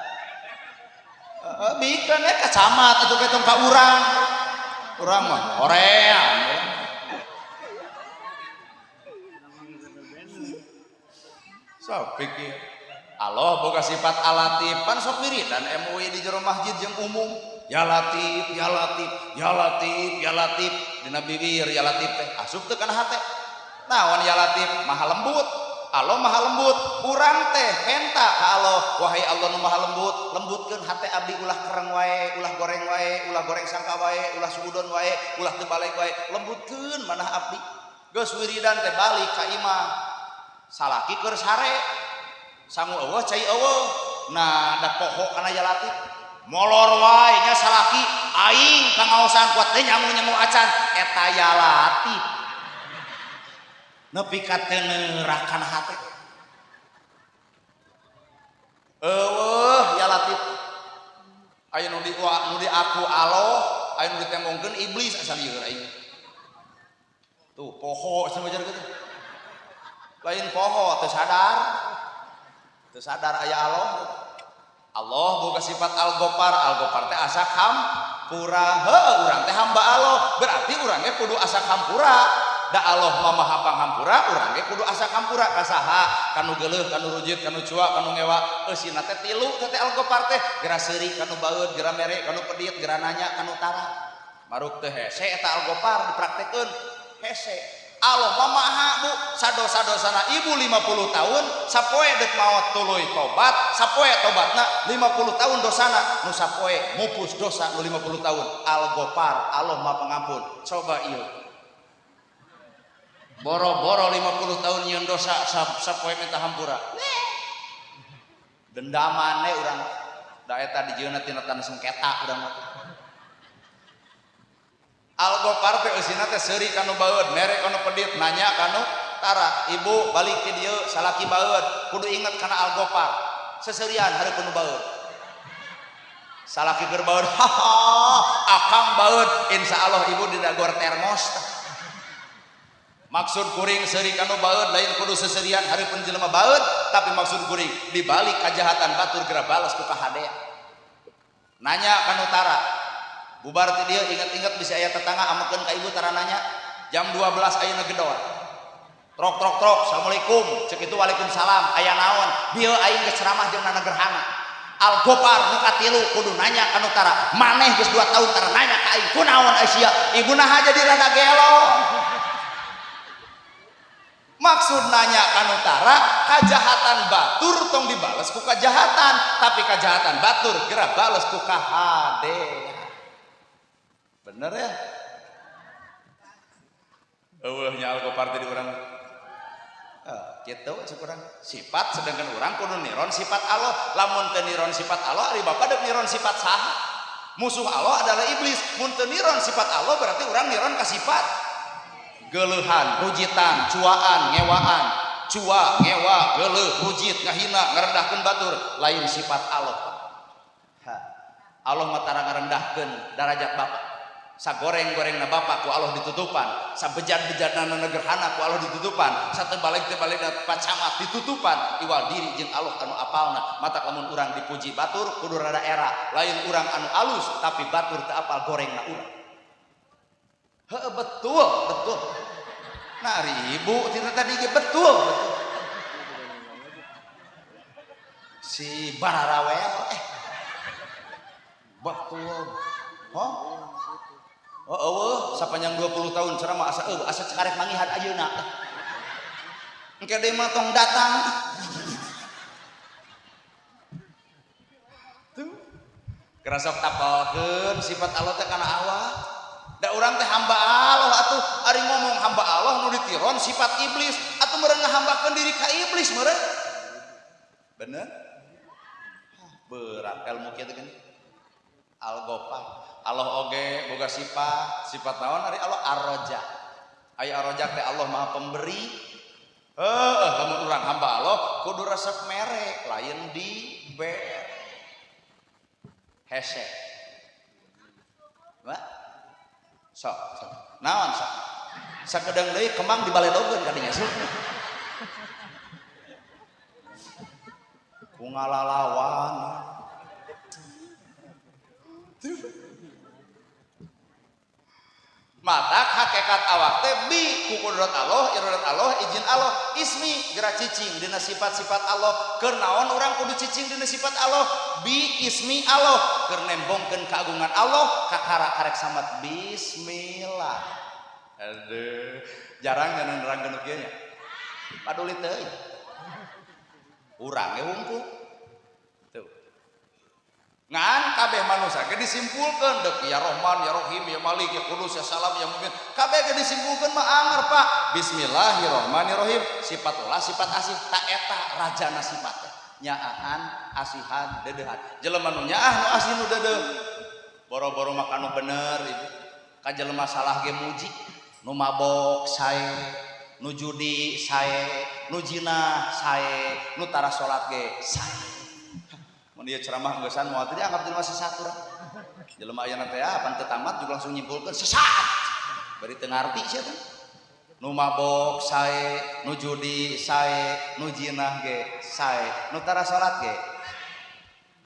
bikeun ka camat atuh ketong ka urang mah hoream so pikir Allah boga sifat alatif pan sok wiridan MUI di jero masjid jeung umum ya latif ya latif ya latif ya latif dina bibir ya latif teh asup teu kana hate naon ya latif maha lembut Allah maha lembut urang teh henta ka Allah wahai Allah nu maha lembut lembutkeun hate abdi ulah kereng wae ulah goreng sangka wae ulah suudon wae ulah teu balik wae lembutkeun manah abdi geus wiridan teh balik ka imah salaki keur sare sangu eueuh cai eueuh nah da poho kana ya latif molor wae nya salaki aing kangaosan kuat teh nyamu acan eta ya latif nepi ka teu neurah kana hate eueuh ya latif aya nu di aku Allah aya nu ditembongkeun iblis asal ieu aing tuh poho cenah bajar kitu lain poho teu sadar aya Allah boga sifat Al-Ghaffar teh asa hampura urang teh hamba Allah berarti urang ge kudu asa hampura da Allah mah maha panghampura urang ge kudu asa hampura ka saha kanu geuleuh kanu rujit kanu cua kanu ngewa eusina teh tilu teh Al-Ghaffar teh gera seuri kanu baeud gera mere kanu pedit gera nanya kanu tara maruk teh hese eta Al-Ghaffar dipraktekeun hese Allah mah maha bu sadosa-dosana ibu 50 tahun sapoe dek maot tuluy tobat sapoe tobatna 50 tahun dosana nu sapoe mupus dosa nu 50 tahun Al-Ghaffar Allah mah pengampun coba ieu boro-boro 50 tahun nyieun dosa sapoe minta hampura dendaman we urang da eta dijieunna tina tan sengketa urang mah Al-Ghaffar teh eusina teh seuri kanu baeud mere kanu pedit nanya kanu tara ibu balik ke dieu salaki baeud kudu inget kana Al-Ghaffar seseurian hareupeun nu baeud salaki keur baeud akang baeud insyaallah ibu didagor termos maksud kuring seuri kanu baeud lain kudu seseurian hareupeun jelema baeud tapi maksud kuring dibalik kajahatan batur geura bales ku kahadean nanya kanu tara bubar ti dieu inget-inget bisa aya tetangga amekeun ka ibu tara nanya jam 12 ayeuna gedor trok assalamualaikum cek itu waalaikumsalam aya naon dieu aing geus ceramah jeung nana gerhana Al-Ghaffar nu katilu kudu nanya kanu tara maneh geus 2 tahun tara nanya ka aing kunaon sia ibuna haja jadi rada gelo maksud nanya kanu tara kajahatan batur tong dibales ku kajahatan tapi kajahatan batur geura bales ku kahadean bener ya eueuh nya Al-Ghaffar teh di urang gitu cukuran sifat sedangkan orang kudu niron sifat Allah. Lamun teu niron sifat Allah ari bapak deuk niron sifat saha? Musuh Allah adalah iblis. Mun teu niron sifat Allah berarti orang niron ka sifat geuleuhan, rujitan, cuaan, ngewaan. Cua, ngewa, geuleuh, rujit, ngahina, ngarendahkeun batur, lain sifat Allah. Allah mah tara ngarendahkeun darajat bapak. Sagoreng-gorengna bapak ku Allah ditutupan, sabejat-bejatna negerhana ku Allah ditutupan, satebalik-tebalikna pacamat ditutupan. Iwal diri jeung Allah anu apalna. Mata lamun urang dipuji batur kudu rada era, lain urang anu alus tapi batur teu apal gorengna urang. Heuh betul. Nah ibu tina tadi betul. Si Bararawel betul. Sapanjang 20 tahun ceramah asa cekarek mangihan ayeuna. Engke deui mah tong datang. Tuh. Kerasok tapalkeun sifat Allah teh kana awak. Da urang teh hamba Allah atuh ari ngomong hamba Allah nu ditiron sifat iblis atuh meureun ngahambakeun diri ka iblis meureun. Bener? Berat ilmu kieu teh geuning. Al-Ghafar. Allah oge boga sifat naon ari Allah Ar-Raja. Aya Ar-Raja teh Allah Maha Pemberi. Lamun urang hamba Allah kudu resep mere lain di ber. Hese. Wa sok naon sok sakedeng deui kembang dibaledogeun kadinya sok ku ngalalawan matak hakikat awak teh bi ku kudrat Allah iradat Allah izin Allah ismi geura cicing dina sifat-sifat Allah keur naon urang kudu cicing dina sifat Allah bi ismi Allah keur nembongkeun keagungan Allah kakara karek samat bismillah. Aduh jarang ngan nerangkeun kieu nya paduli teuing urang ge wungkul tuh ngan kabeh manusia ge disimpulkeun deuk ya Rahman ya Rahim ya Malik ya Qudus ya Salam ya Mu'min kabeh ge disimpulkeun mah anger Pak. Bismillahirrahmanirrahim sifat ulah sifat asih tak eta rajana sifat nyaahan asihan dedeuhan jelema nu nyaah nu asih nu deudeuh boro-boro makan nu bener ibu ka jelema salah ge muji nu mabok sae nu judi sae nu zina sae nu tara salat ge sae. Mun ieu ceramah geussan moal teh dianggap jelema sesat urang. Jelema ayeuna teh pan teu tamat juga langsung nyimpulkeun sesat. Bari teu ngarti sia teh. Nu mabok sae, nu judi sae, nu zina ge sae, nu tara salat ge.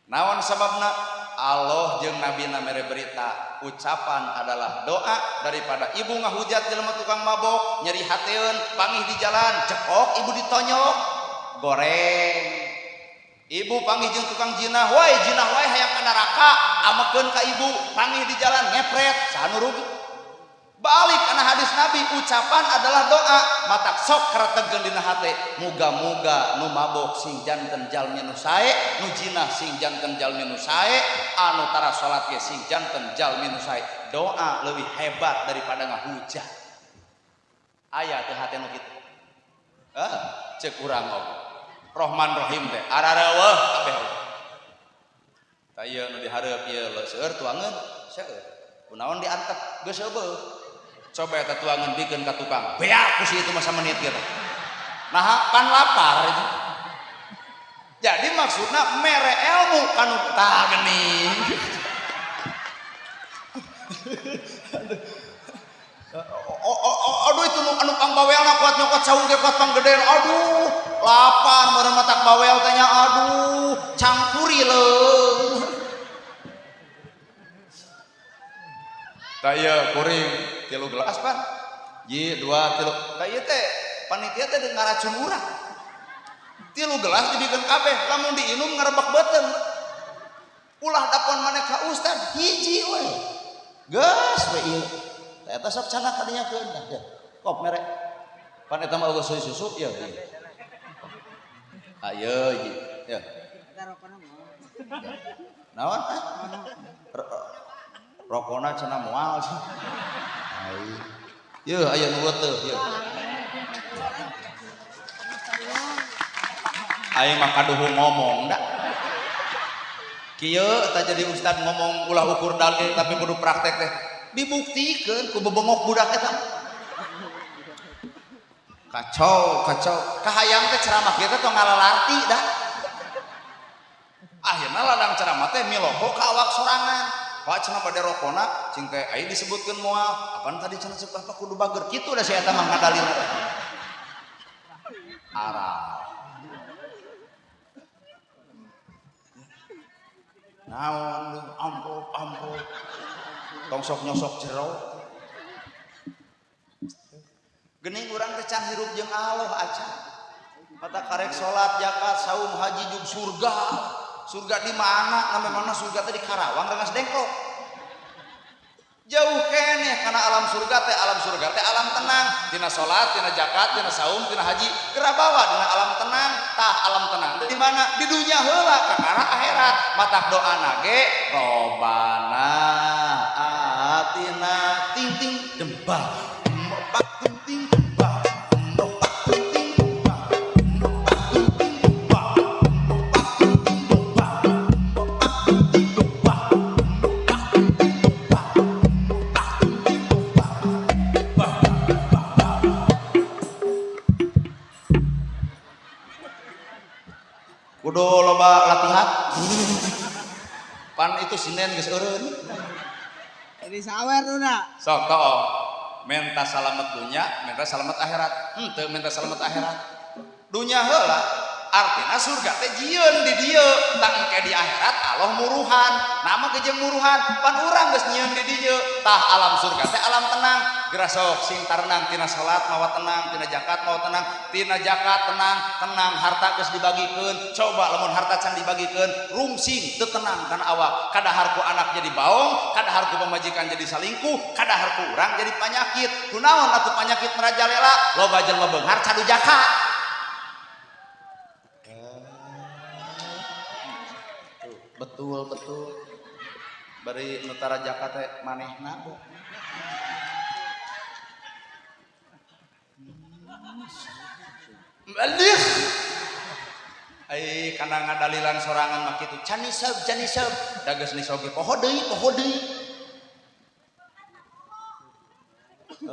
Naon sababna? Allah jeung nabina mere berita ucapan adalah doa daripada ibu ngahujat jelema tukang mabok nyeri hateun pangih di jalan cekok ibu ditonyok goreng. Ibu panggih jeung tukang jinah wae hayang ka neraka amekeun ka ibu panggih di jalan ngepret saha nu rugi. Balik kana hadis Nabi ucapan adalah doa matak sok karetegkeun dina hate muga-muga nu mabok sing janten jalmi nu sae nu jinah sing janten jalmi nu sae anu tara salat ge sing janten jalmi nu sae. Doa leuwih hebat daripada ngahujat. Aya teu hate nu kitu. Ceuk urang oge Rahman Rahim teh arareeueuh kabeh. Taya nu dihareup ieu seueur tuangeun seueur. Kunaon diantep geus heubeul. Coba eta tuangeun bikeun ka tukang. Beak ku si itu masa menit kieu teh. Nah, pan lapar itu. Jadi maksudna mere ilmu kanu tah geuning. Aduh itu anu pangbawelna kuat nyokot saung ge kuat panggedean. Aduh, lapar meureun matak bawel teh nya aduh, cangkuri leung. Taya kuring 3 gelas pan. Ji 2 3. Taya teh panitia teh ngaracun urang. 3 gelas dibikeun kabeh, lamun diinum ngarebek beuteung. Ulah dapon maneh ka ustad hiji we. Geus we ieu. Eta sok cenah kadinya keun dah. Kop mere. Pan eta mah eueuh susu ieu. Ayo ieu. Ya. Naon? Rokona cenah moal. Ai. Yeuh aya nu teu yeuh. aing mah kaduhu ngomong da kieu eta jadi ustad ngomong ulah ukur dalil tapi kudu praktek teh dibuktikan ku bebengok budak eta kacau kahayang teh ceramah kieu teh tong ngalalarti dah akhirna ladang ceramah teh miloko ka awak sorangan Pak cenah bade rokona cing teh aya disebutkeun moal apaan tadi cenah ceuk apa kudu bager kitu da si eta mah ngadalina arah naon ampuh tong sok nyosok jero geuning urang teh can hirup jeung Allah acan mata karek salat zakat saum haji jeung surga di mana namanya surga teh di Karawang Rengas Dengklok jauh keneh karena alam surga teh alam tenang tina salat tina zakat tina saum tina haji geura bawa dina alam tenang tah alam tenang di mana di dunya heula ka arah akhirat matak doana ge robana atina ting ting dembah mepak ting ting dembah mepak ting ting dembah mepak ting ting dembah mepak ting ting dembah mepak ting ting dembah mepak ting ting dembah mepak ting ting dembah kudu loba latihan pan itu Senin geus eureun Jadi sawer tuh nak. sok toh menta salamet dunya menta salamet akhirat henteu menta salamet akhirat dunya heula artina surga teh jieun di dieu tang engke di akhirat Allah muruhan nama jeung muruhan pan urang geus nyieun di dieu tah alam surga teh alam tenang geura sok sing tarenang tina salat mawa tenang tina zakat mawa tenang tina zakat tenang harta geus dibagikeun coba lamun harta can dibagikeun rungsing teu tenang kana awak kadahar ku anak jadi baong kadahar ku pamajikan jadi salingkuh kadahar ku urang jadi panyakit kunaon atuh panyakit merajalela loba jelema beunghar cadu zakat betul bari nutara zakat teh manehna balik ai kana ngadalilan sorangan mah kitu can nisab da geus nisab ge poho deui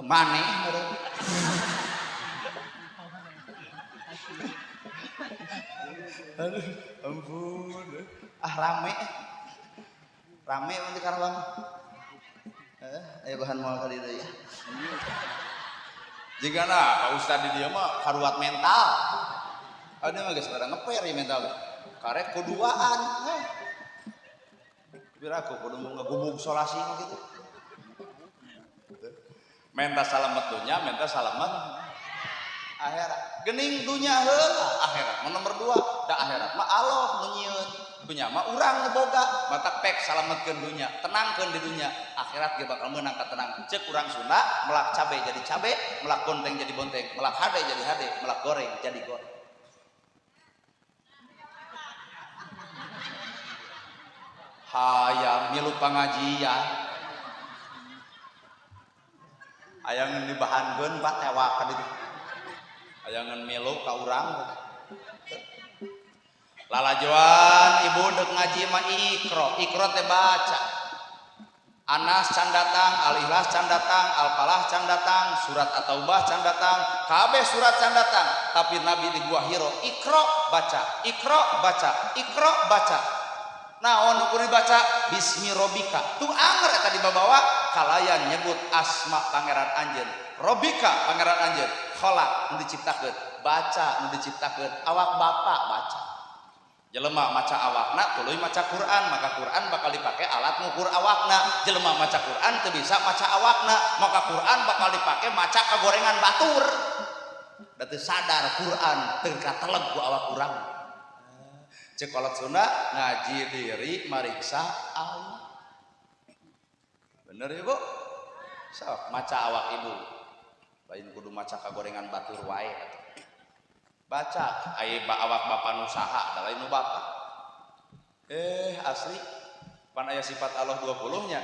maneh meureun aduh ampun rame di Karawang aya bahan moal ka dieu ya jigana Pak Ustad di dieu mah karuat mental ada mah geus pada ngeper ya mental karek kuduaan biraku kudu ngagubug solasi mah kitu menta salamet dunya menta salamet akhirat geuning dunya heula akhirat nomor 2 da akhirat mah Allah nu nyieun dunya mah urang ngeboga matak pek salametkeun dunya tenangkeun di dunya akhirat ge bakal meunang ka tenang ceuk urang Sunda melak cabe jadi cabe melak bonteng jadi bonteng melak hade jadi hade melak goreng jadi goreng hayang milu pangajian hayang dibahankeun Pak tewak ka ditu hayangan milu ka urang lalajoan ibu dek ngaji mah ikro teh baca Anas can datang Al-Ikhlas can datang Al-Falah can datang surat At-Taubah can datang kabeh surat can datang tapi Nabi di Gua Hiro ikro baca naon kudu dibaca bismi robika tuh anger eta dibawa kalayan nyebut asma pangeran anjeun robika pangeran anjeun khalaq nu diciptakeun baca nu diciptakeun awak bapak baca jelema maca awakna tuluy maca Quran maka Quran bakal dipake alat ngukur awakna jelema maca Quran teu bisa maca awakna maka Quran bakal dipake maca kagorengan batur da teu sadar Quran teu kateleg ku awak urang ceuk kolot Sunda ngaji diri mariksa Allah bener ya Bu sok maca awak ibu lain kudu maca kagorengan batur wae baca ai awak bapa nu saha da lain nu bapa asli pan aya sifat Allah 20 nya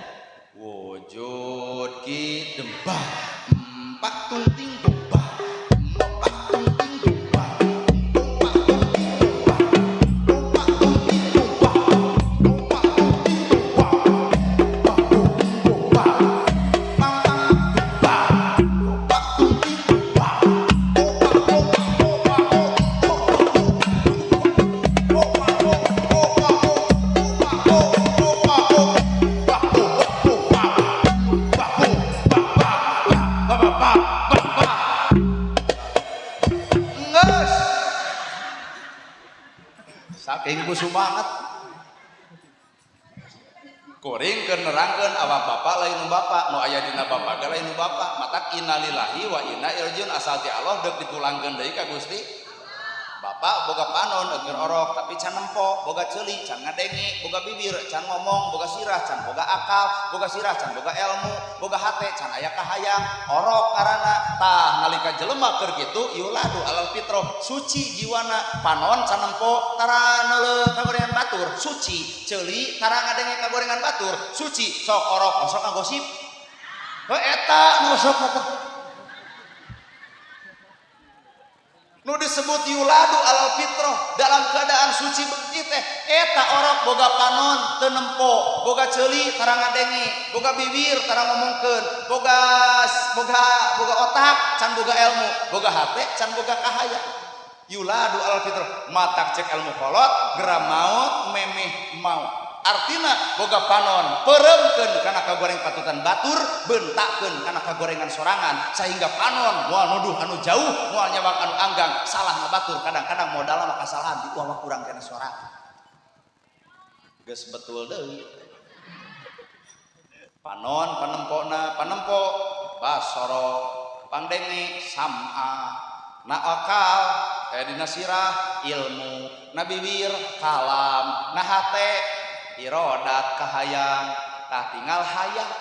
wujud ki dembah empak tunting dembah empak tunting dembah empak tunting dembah saking ku semangat kuring keur nerangkeun awak bapak lain nu bapak nu aya dina bapak ge lain nu bapak matak innalillahi wa inna ilaihi rajiun asal ti Allah deuk dipulangkeun deui ka Gusti bapak boga panon eger orok tapi can nempo boga ceuli can ngadenge boga bibir can ngomong boga sirah can boga akal boga sirah can boga ilmu boga hate can aya kahayang orok karana tah nalika jelema keur kitu yuladu alal fitrah suci jiwana panon can nempo tara neuleuh kagorengan batur suci ceuli tara ngadenge kagorengan batur suci sok orok sok ngagosip eta nu sok atuh nu disebut yuladu alal fitrah dalam keadaan suci begitu teh eta orok boga panon teu nempo boga ceuli tara ngadenge boga bibir tara ngomongkeun boga otak can boga ilmu boga hate can boga kahaya yuladu alal fitrah matak cek ilmu kolot geura maot memeh maut artina boga panon pereumkeun kana kagoreng patutan batur bentakeun kana kagorengan sorangan sehingga panon moal nuduh anu jauh moal nyawang anu anggang salah ngabatur kadang-kadang modalna mah kasalahan di ulah kurang kana sorangan geus betul deui panon panempona panempo basoro pangdenge sam'a na akal dina sirah ilmu na bibir kalam na hate irodat kahayang tah tinggal hayat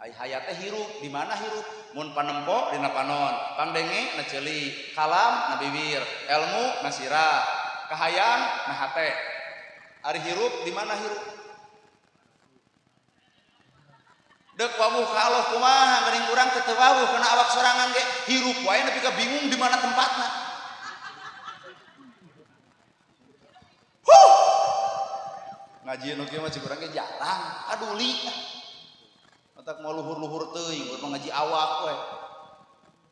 ai hayat teh hirup di mana hirup mun panempo dina panon pangdenge na ceuli kalam na bibir ilmu na sirah kahayang na hate ari hirup di mana hirup deuk wawuh ka Allah kumaha geuning urang teu wawuh kana awak sorangan ge hirup wae nepi ka bingung di mana tempatna ngaji nu kieu mah cik urang ge jarang aduli matak mau luhur-luhur teuing urang ngaji awak we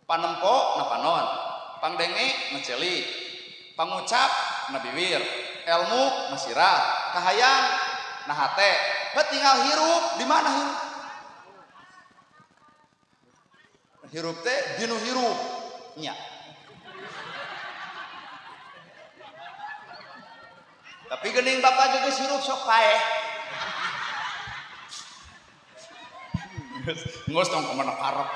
panempo na panon pangdenge na ceuli pangucap na bibir ilmu na sirah kahayang na hate tinggal hirup di mana hirup hirup teh dinu hirup nya tapi geuning bapak geus hirup sok paeh geus tong kemana karep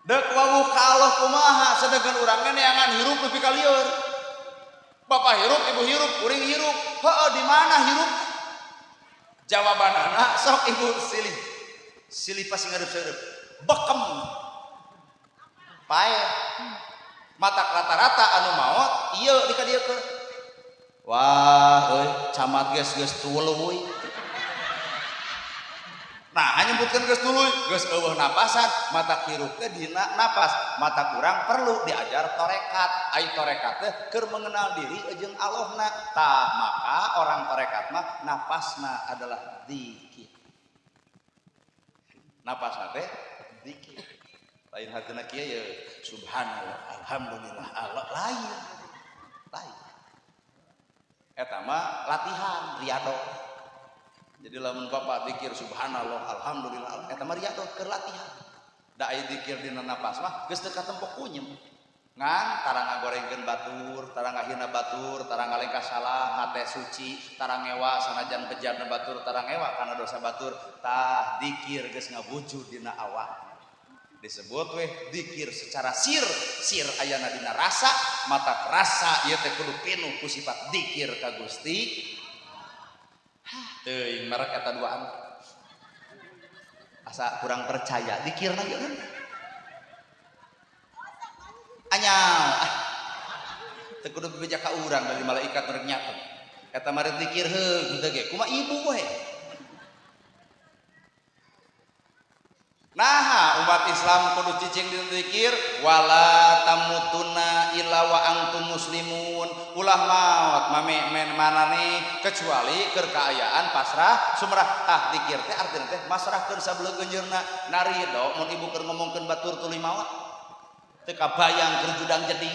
deuk wawuh ka Allah kumaha sadegan urang neangan hirup nepi ka lieur bapak hirup ibu hirup kuring hirup heuh di mana hirup jawabanana sok ibu silih pas ngarep-sarep bekem paeh matak rata-rata anu maot ieu di ka dieu ke wah euy camat geus tuluy nah nyebutkeun geus tuluy geus eueuh napasan matak hirup teh dina napas mata kurang perlu diajar torekat ai torekat teh keur mengenal diri jeung Allahna tah maka orang torekat mah napasna adalah dzikir napasna teh dzikir lain hatena kieu ya subhanallah alhamdulillah Allah lain eta mah latihan riado jadi lamun bapak zikir subhanallah alhamdulillah eta mah riado keur latihan da aya zikir dina napas mah geus teu katempo kunyem ngan tara ngagorengkeun batur tara ngahina batur tara ngalengkah salah hate suci tara ngewa sanajan bejana batur tara ngewa kana dosa batur tah zikir geus ngawujud dina awak disebut weh dzikir secara sir ayana dina rasa mata rasa ieu teh kudu pinuh ku sifat dzikir ka Gusti teuing merek eta duaan asa kurang percaya dzikirna ieu kan anyau teu kudu bebeja ka urang dari malaikat rek nyatet eta mah dzikir heug teu ge kumaha ibu we nah umat Islam kudu cicing dina zikir wala tamutunna illa wa antum muslimun ulah maot men manane kecuali keur kaayaan pasrah sumrah tah zikir teh artina teh masrahkeun sabeuleung geunjeurna narido mun ibu keur ngomongkeun batur tuluy maot teu kabayang keur judang jeding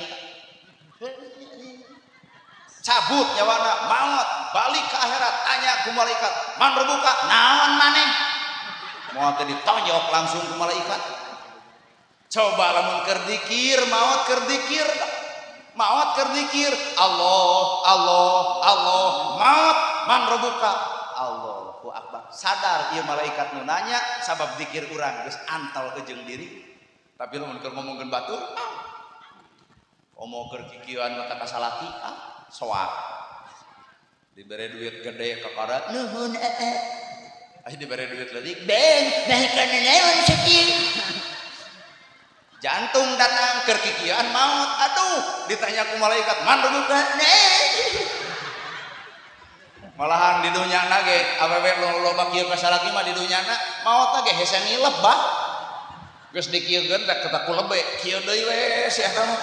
cabut nyawana maot balik ke akhirat tanya ku malaikat man rebuka naon maneh mau teh ditonyok langsung ke malaikat coba lamun keur dzikir maot keur dzikir maot keur zikir Allah Allah Allah maot man robuka Allahu akbar sadar ieu malaikat nu nanya sabab zikir urang geus antal jeung diri tapi lamun keur ngomongkeun batur omong keur kikieuan mata kasalaki soak dibere duit gede ka karat nuhun dibere duit leutik beng nah kana naon sakieu jantung datang keur kikieuan maut aduh ditanya ku malaikat man buka malahan di dunya ge awewe loba kieu kasalaki mah di dunya maut ge hese ngileb bah geus dikieukeun teh kata ku lebe kieu deui we si eta mah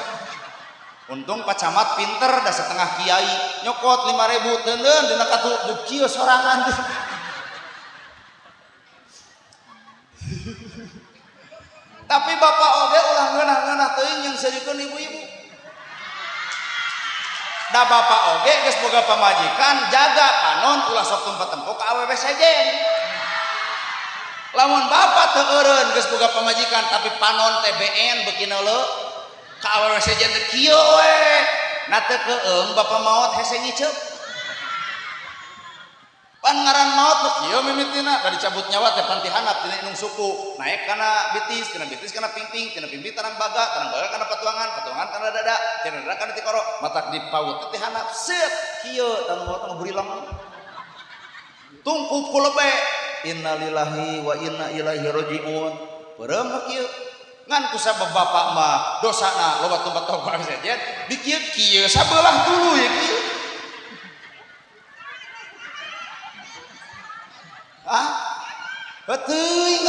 untung Pak Camat pinter da setengah kiai nyokot 5.000 teuneun dina katu kieu sorangan tapi bapak oge ulah ngeunah-ngeunah teuing yang sadikeun ibu-ibu da bapak oge geus boga pamajikan jaga panon ulah sok tumpat tempok ka awewe sejen lamun bapak teu eureun geus boga pamajikan tapi panon TBN beuki neuleuh ka awewe sejen teh kieu we na teu keung bapak maot hese ngiceup pan ngaran maot mah kieu mimitina da dicabut nyawa teh pantihanap tina inung suku naik kana bitis kana pingping tina pingping tanang baga kana patuangan kana dada tina dada kana tikoro matak dipaut teh hanap set kieu tanu maot mah burilang tungkup ku lebe innalillahi wa inna ilaihi rajiun peureum mah kieu ngan ku sabab bapak mah dosana loba tumpat tobat saja dikieu sabelah dulu ya kieu Heuting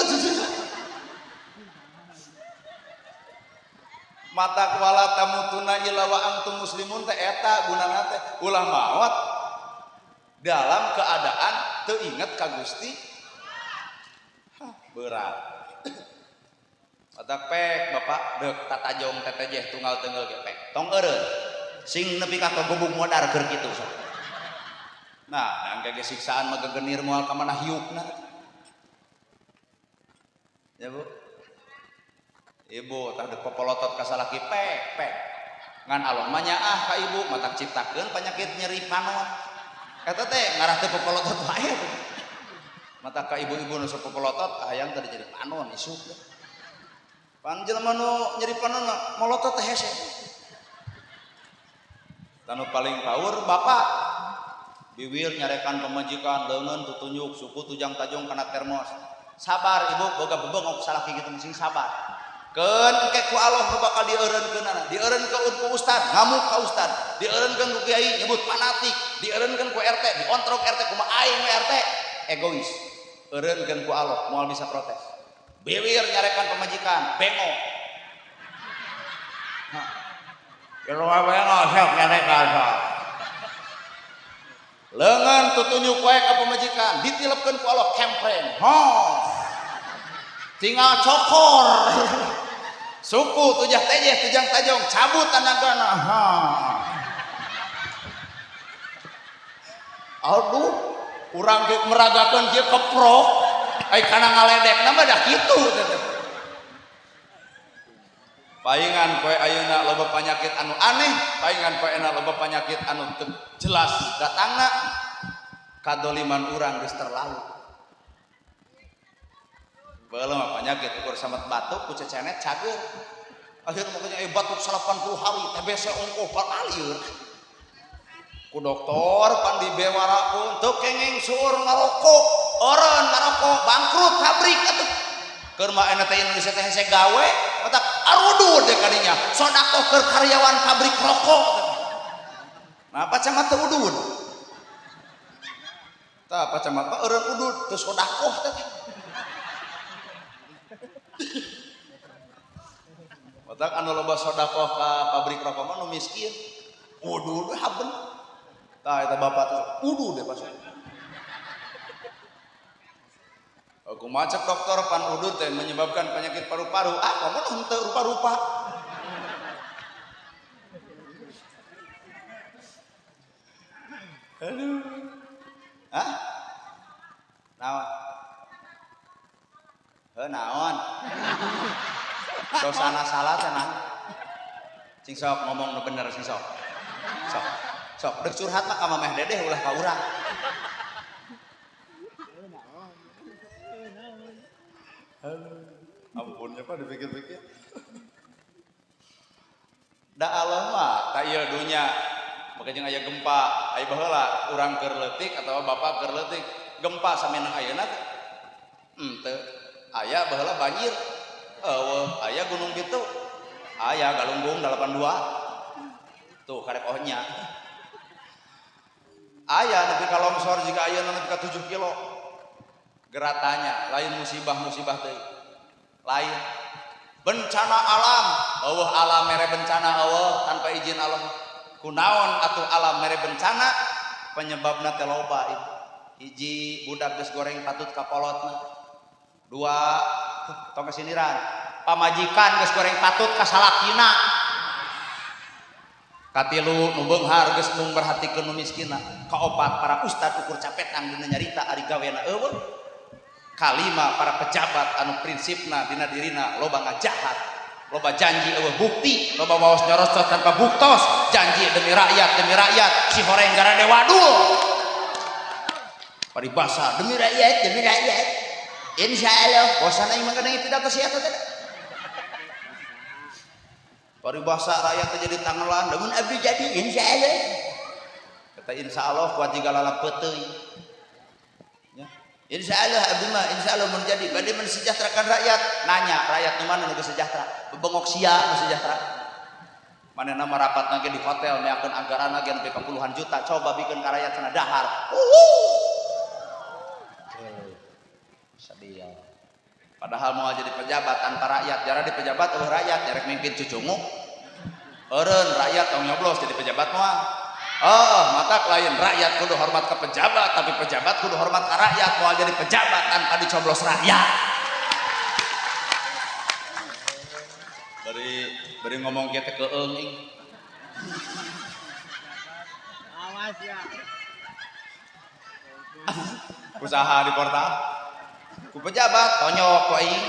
mata wala tamutuna illa wa antum muslimun teh eta gunana teh ulah maot dalam keadaan teu inget ka Gusti berat mata pek bapak deuk tatajong tetejeh tunggal teungeul ge pek tong eureun sing nepi ka gubuk modar keur kitu nah dan kage siksaan mah gegenir moal ka manah hiukna ya bu ibu tah deuk popolotot ka salaki pek ngan alon mah nyaah ka ibu matak ciptakeun penyakit nyeri panon eta teh ngarah teu popolotot wae matak ka ibu-ibu nu popolotot kahayang teh jadi panon isuk pan jelema nu nyeri panon molotot teh hese tanu paling paur bapak biwir nyarekan pemajikan leungeun tutunjuk suku tujang tajong kana termos sabar ibu boga bebengok salaki gitu sing sabar keun engke ku Allah nu bakal dieureunkeunana dieureunkeun ku ustad ngamuk ka ustad dieureunkeun ku kiai nyebut fanatik dieureunkeun ku RT diontrok RT kumaha aing we RT egois eureunkeun ku Allah moal bisa protes biwir nyarekan pemajikan bengok kira bengok sok nyarekan leungeun tutunjuk wae ka pamajikan ditilepkeun ku Allah kempreng tinggal cokor suku tujah tejeh tujang tajong cabut tanagana aduh urang ge meragakeun kieu keprok ai kana ngaledekna mah da kitu paingan poe ayeuna loba panyakit anu aneh paingan poe ayeuna loba panyakit anu jelas datangna kadoliman urang geus terlalu baheula mah panyakit ukur samet batuk ku cecenet cager akhirna makanya batuk 80 hari TBC ongkoh palieur ku dokter pan dibewarakeun teu kenging suur ngarokok eureun ngarokok bangkrut pabrik atuh keur mah eta teh Indonesia teh hese gawe matak arudud deh kadinya sodakoh keur karyawan pabrik rokok nah Pak Camat teu udud tah Pak Camat mah eureun udud teu sodakoh teh matak anu loba sodakoh ka pabrik rokok mah nu miskin udud we haben tah eta bapak teh udud deh pasti aku macet dokter pan udud teh menyebabkan penyakit paru-paru kamu henteu rupa-rupa aduh naon naon dosana salah teh naon Cing sok ngomong nu bener sing sok. Sok deuk curhat mah ka Mameh Dedeh ulah ka urang. Ampunnya Pak dipikir-pikir. Da Allah mah ta ieu dunya maka jeung aya gempa, aya baheula urang keur leutik atau bapak keur leutik, gempa sameneung ayeuna teh. Henteu. Aya baheula banjir. Eueuh, aya gunung kitu. Aya Galunggung 82. Tuh karek ohnya. Aya nepi ka longsor jika aya nepi ka 7 kilo. Geratanya lain musibah-musibah teh. Lain bencana alam, eueuh alam mere bencana eueuh tanpa izin alam. Kunaon atuh alam mere bencana penyebabna teh loba ieu. Hiji budak geus goreng patut kapolotna. Dua tong kasiniran pamajikan geus goreng patut ka salakina. Katilu nu beunghar geus mung perhatikeun nu miskinna. Kaopat para ustad ukur capetan dina nyarita ari gawena eueuh. Kalima para pejabat anu prinsipna dina dirina loba ngajahat. Loba janji eueuh bukti, loba waos nyorosot tanpa buktos, janji demi rakyat si horeng garade wadul. Paribasa demi rakyat. Insyaallah bosan aing mah kadang tidak sia teh. Paribasa rakyat teh jadi tangelan, lamun abdi jadi insyaallah. Kata insyaallah kuat jiga lalap peuteuy. Ya. Insyaallah abdi mah insyaallah mun jadi bade mensejahterakan rakyat. Nanya rakyat nu mana nu sejahtera? Bebengok sia nu sejahtera. Manehna mah rapat lagi di hotel meakeun anggaran lagi nepi ka puluhan juta. Coba bikin ka rakyat cenah dahar. Sadia. Padahal mau jadi pejabat tanpa rakyat, jara di pejabat eueuh rakyat jarek mimpin cucungu. Eureun rakyat tong nyoblos jadi pejabat moal. Mata lain rakyat kudu hormat ke pejabat, tapi pejabat kudu hormat ke rakyat. Moal jadi pejabat tanpa dicoblos rakyat. Bari ngomong kieu teh keung ing. Awas ya. Usaha di portal. Ku pejabat tonyok ku aing.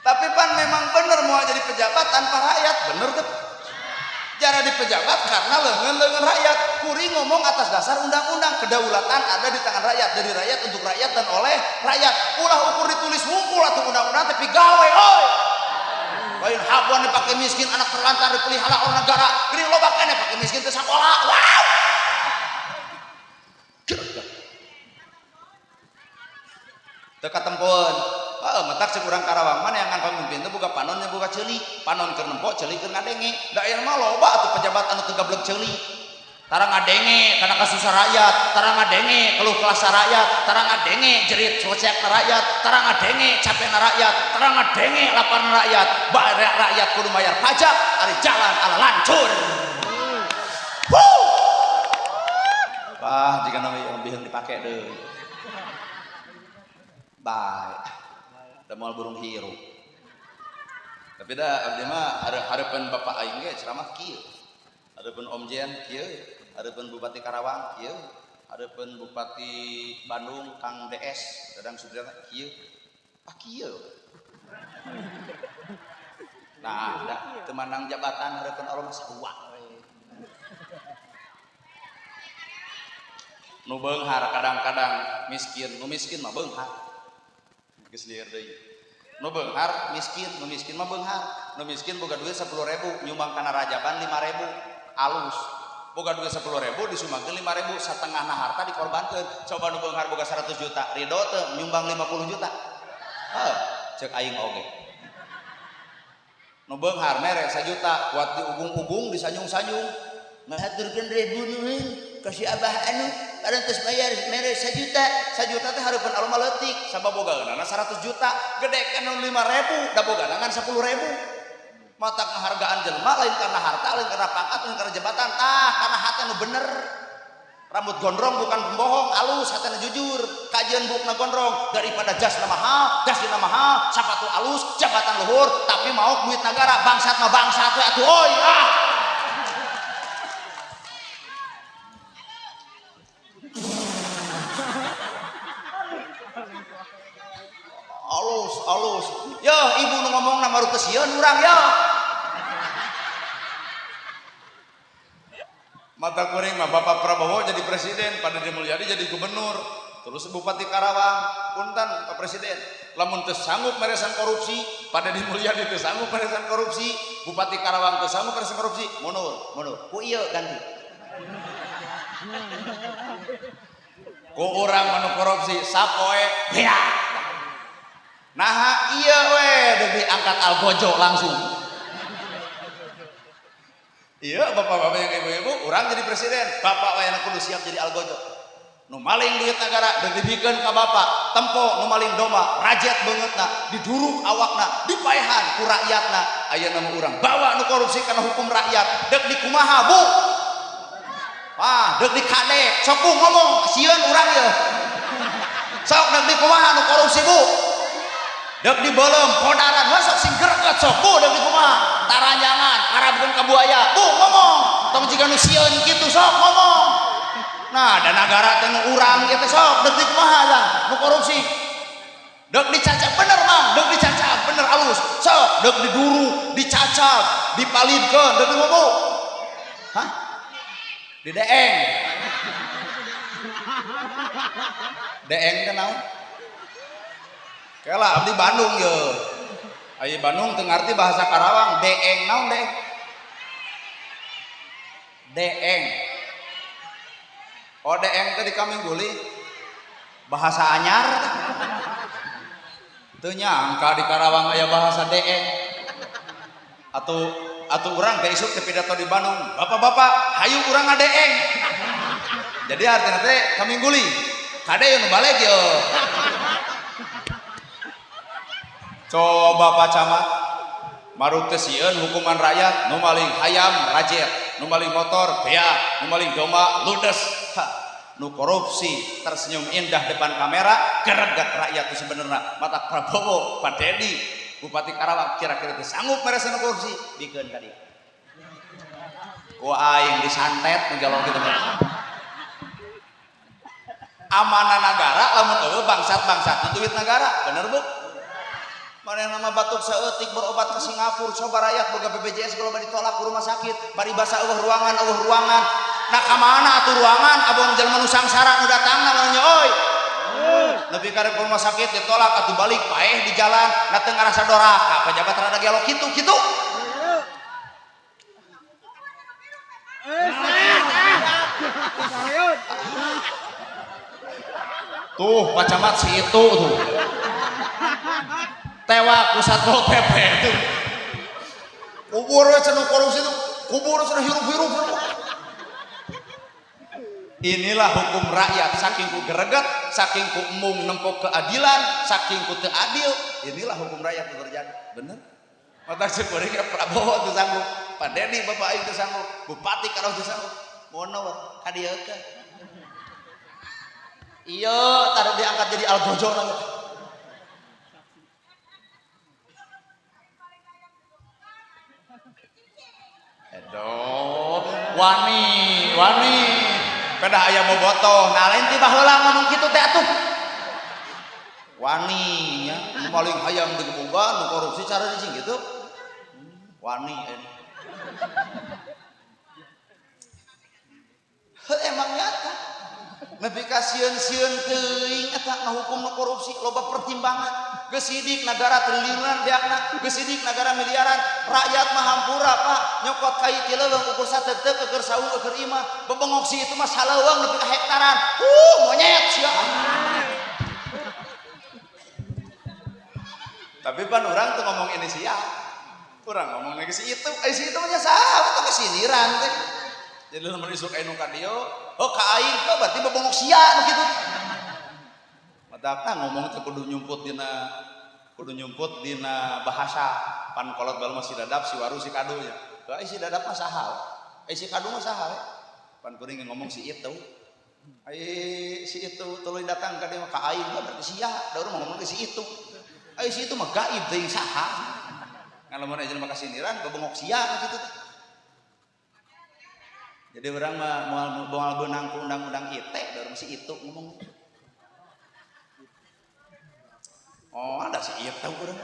Tapi pan memang bener mau jadi pejabat tanpa rakyat, bener tuh. Jara di pejabat karena leungeun rakyat. Kuring ngomong atas dasar undang-undang, kedaulatan ada di tangan rakyat, dari rakyat untuk rakyat dan oleh rakyat. Ulah ukur ditulis wungkul atuh undang-undang tapi gawe euy. Lain habuan dipake miskin, anak terlantar dipelihara orang negara, geuning loba keneh pake miskin teh sakola. Wow. Teu katempoan. Matak cek urang Karawang mana yang pamimpin teh boga panonnya boga ceuli. Panon keur nempo, ceuli keur ngadenge. Da ieu mah loba atuh pejabat anu teu gablek ceuli. Tara ngadenge kana kasusah rakyat, tara ngadenge keluh kesah rakyat, tara ngadenge jerit socek rakyat, tara ngadenge capekna rakyat, tara ngadenge laparna rakyat. Bare rakyat kudu bayar pajak, ari jalan ala lancur. Bah, jika nama yang biheung dipake deui. Baik. Da moal burung hirup. Tapi da abdi mah hareupeun bapak aing ge ceramah kieu. Hareupeun Om Jen kieu, hareupeun Bupati Karawang kieu, hareupeun Bupati Bandung Kang DS Dadang Sudirana kieu. Kieu. Nah, da teu mandang jabatan hareupeun Allah mah sarua we. Nu beunghar kadang-kadang miskin, nu miskin mah beunghar. Geus lieur deui. Nu beunghar miskin, nu miskin mah beunghar. Nu miskin boga duit 10.000 nyumbang kana rajaban 5.000 alus. Boga duit 10.000 disumbangkeun 5.000 satengahna harta dikorbankeun. Coba nu beunghar boga 100 juta, ridho teu nyumbang 50 juta. Cek aing oge. Nu beunghar mere 1 juta kuat diugung-ugung disanyung-sanyung. Ngahaturkeun ribu nuhun kasih abah anu kadang tos bayar mere 1 juta. 1 juta teh hareupeun alma leutik sabab bogaeunana 100 juta gedekeun 5.000 da bogaeunana 10.000. Matak ngahargaan jelema lain karena harta, lain karena pangkat, lain karena jabatan, karena hati nu bener. Rambut gondrong bukan pembohong, alus hatena jujur. Kajian bukna gondrong daripada jasna mahal, jasna mahal, sapatu alus, jabatan luhur, tapi mau duit negara, bangsat mah bangsat we atuh oi alus. Yo ibu nu ngomong na maru kesieun urang ya. Mata kuring mah Bapak Prabowo jadi presiden, pada Mulyadi jadi gubernur, terus Bupati Karawang, punten Pak Presiden, lamun teu sanggup meresan korupsi, pada Mulyadi teu sanggup meresan korupsi, Bupati Karawang teu sanggup meresan korupsi, mundur, ku ieu ganti. Ku urang manu korupsi, sapoe beak. Nah ieu we deui diangkat algojo langsung. Iya bapak-bapak yang ibu-ibu, orang jadi presiden, bapak wayana kudu siap jadi algojo. Nu maling duit negara, dibikeun ka bapak, tempo nu maling doma, rajet beungeutna, diduruk awakna, dipaehan ku rakyatna. Aya nama urang, bawa nu korupsi kana hukum rakyat, deuk dikumaha bu? Deuk dikadek, sok bu ngomong, sieun urang ye. Sok deuk dikumaha nu korupsi bu? Deuk dibeulem, podaran, sok sing greget sok bu deuk dikumaha? Taranjangan, harapkeun ka buaya, bu ngomong. Tong jika nu sieun kitu sok ngomong. Nah, da nagara teh nu urang ieu teh sok deuk dikumaha lah, nu korupsi. Deuk dicacap bener Mang, deuk dicacap bener alus. Sok deuk diduru, dicacap, dipalidkeun, deuk ngomong. Hah? Di deeng. Deeng teh naon? Kela abdi Bandung ye. Ayo Bandung teu ngarti bahasa Karawang, deeng naon deeng? Deeng. Oh deeng teh di Kamingguli. Bahasa anyar. Teu nyangka di Karawang aya bahasa deeng. Atuh urang teh isuk teh pidato di Bandung. Bapak-bapak, hayu urang ngadeeng. Jadi artinya teh Kamingguli. Kade nu balik ye. Coba Pak Camat maruk teu sieun hukuman rakyat nu maling hayam rajet, nu maling motor beak, nu maling domba ludes, nu korupsi tersenyum indah depan kamera gereget rakyat itu sebenarnya. Mata Prabowo, Pak Dedi, Bupati Karawang kira-kira teu sanggup meresan korupsi dikeun ka dieu. Ku aing disantet nu jalok kitu mah. Amanah negara lamun eueuh bangsat-bangsat duit negara, bener Bu? Mana nama batuk seetik berobat ke Singapura, coba rakyat boga BPJS kalau ditolak ke rumah sakit, bari basa eueuh ruangan. Nah kamana atuh ruangan, abang jelema nu sangsara nu datangna namanya oi. Nepi ka rumah sakit ditolak atuh balik paeh di jalan, na teu ngarasa doraka, pejabat rada gelok kitu. Tuh Pak Camat si itu tuh. Tewa ku Satpol PP itu kubur cenah korupsi itu kubur cenah hirup-hirup. Inilah hukum rakyat, saking ku greget, saking ku mung nempok keadilan, saking ku teu adil, inilah hukum rakyat itu terjadi. Bener? Mata syukur ke Prabowo teu sanggup, Pak Dedi Bapak aing teu sanggup, Bupati Karawang teu sanggup. Mono ka dieu teh. Iya, tadi diangkat jadi algojo namanya. Aduh, wani. Kada aya bobotoh, nah lain tibah heula ngomong kitu teh atuh. Wani nya, nu maling hayam digebugan, nu korupsi cara dicing gitu. Wani emang nyata. Nepi ka sieun-sieun teuing eta ngahukum nu korupsi loba pertimbangan. Geus sidik negara triliunan deakna, geus sidik negara miliaran, rakyat mah hampura Pak, nyokot kai ti leuweung ukur sateuk keur saung keur imah, bebengok si itu mah saleuweung nepi ka hektaran. Monyet sia. Tapi pan urang tuh ngomong inisial. Urang ngomong lagi si itu nya saha teh kesiniran teh. Jadi lamun isuk anu ka dieu, oh ka aing teh berarti bebongok sia nu kitu. Matakna ngomong teh kudu nyumput dina bahasa pan kolot bae masih dadap si waru si kadu nya. Ai si dadap mah saha? Si kadu mah saha? Pan kuring ngomong si itu. Ai si itu tuluy datang ka dieu ka aing berarti sia, da urang ngomong ke si itu. Ai si itu mah gaib deui saha? Ngalamun aja mah kasiniran bebongok sia kitu teh. Jadi orang mau benang ke undang-undang ITE, dari si itu ngomong. Oh ada si itu orang.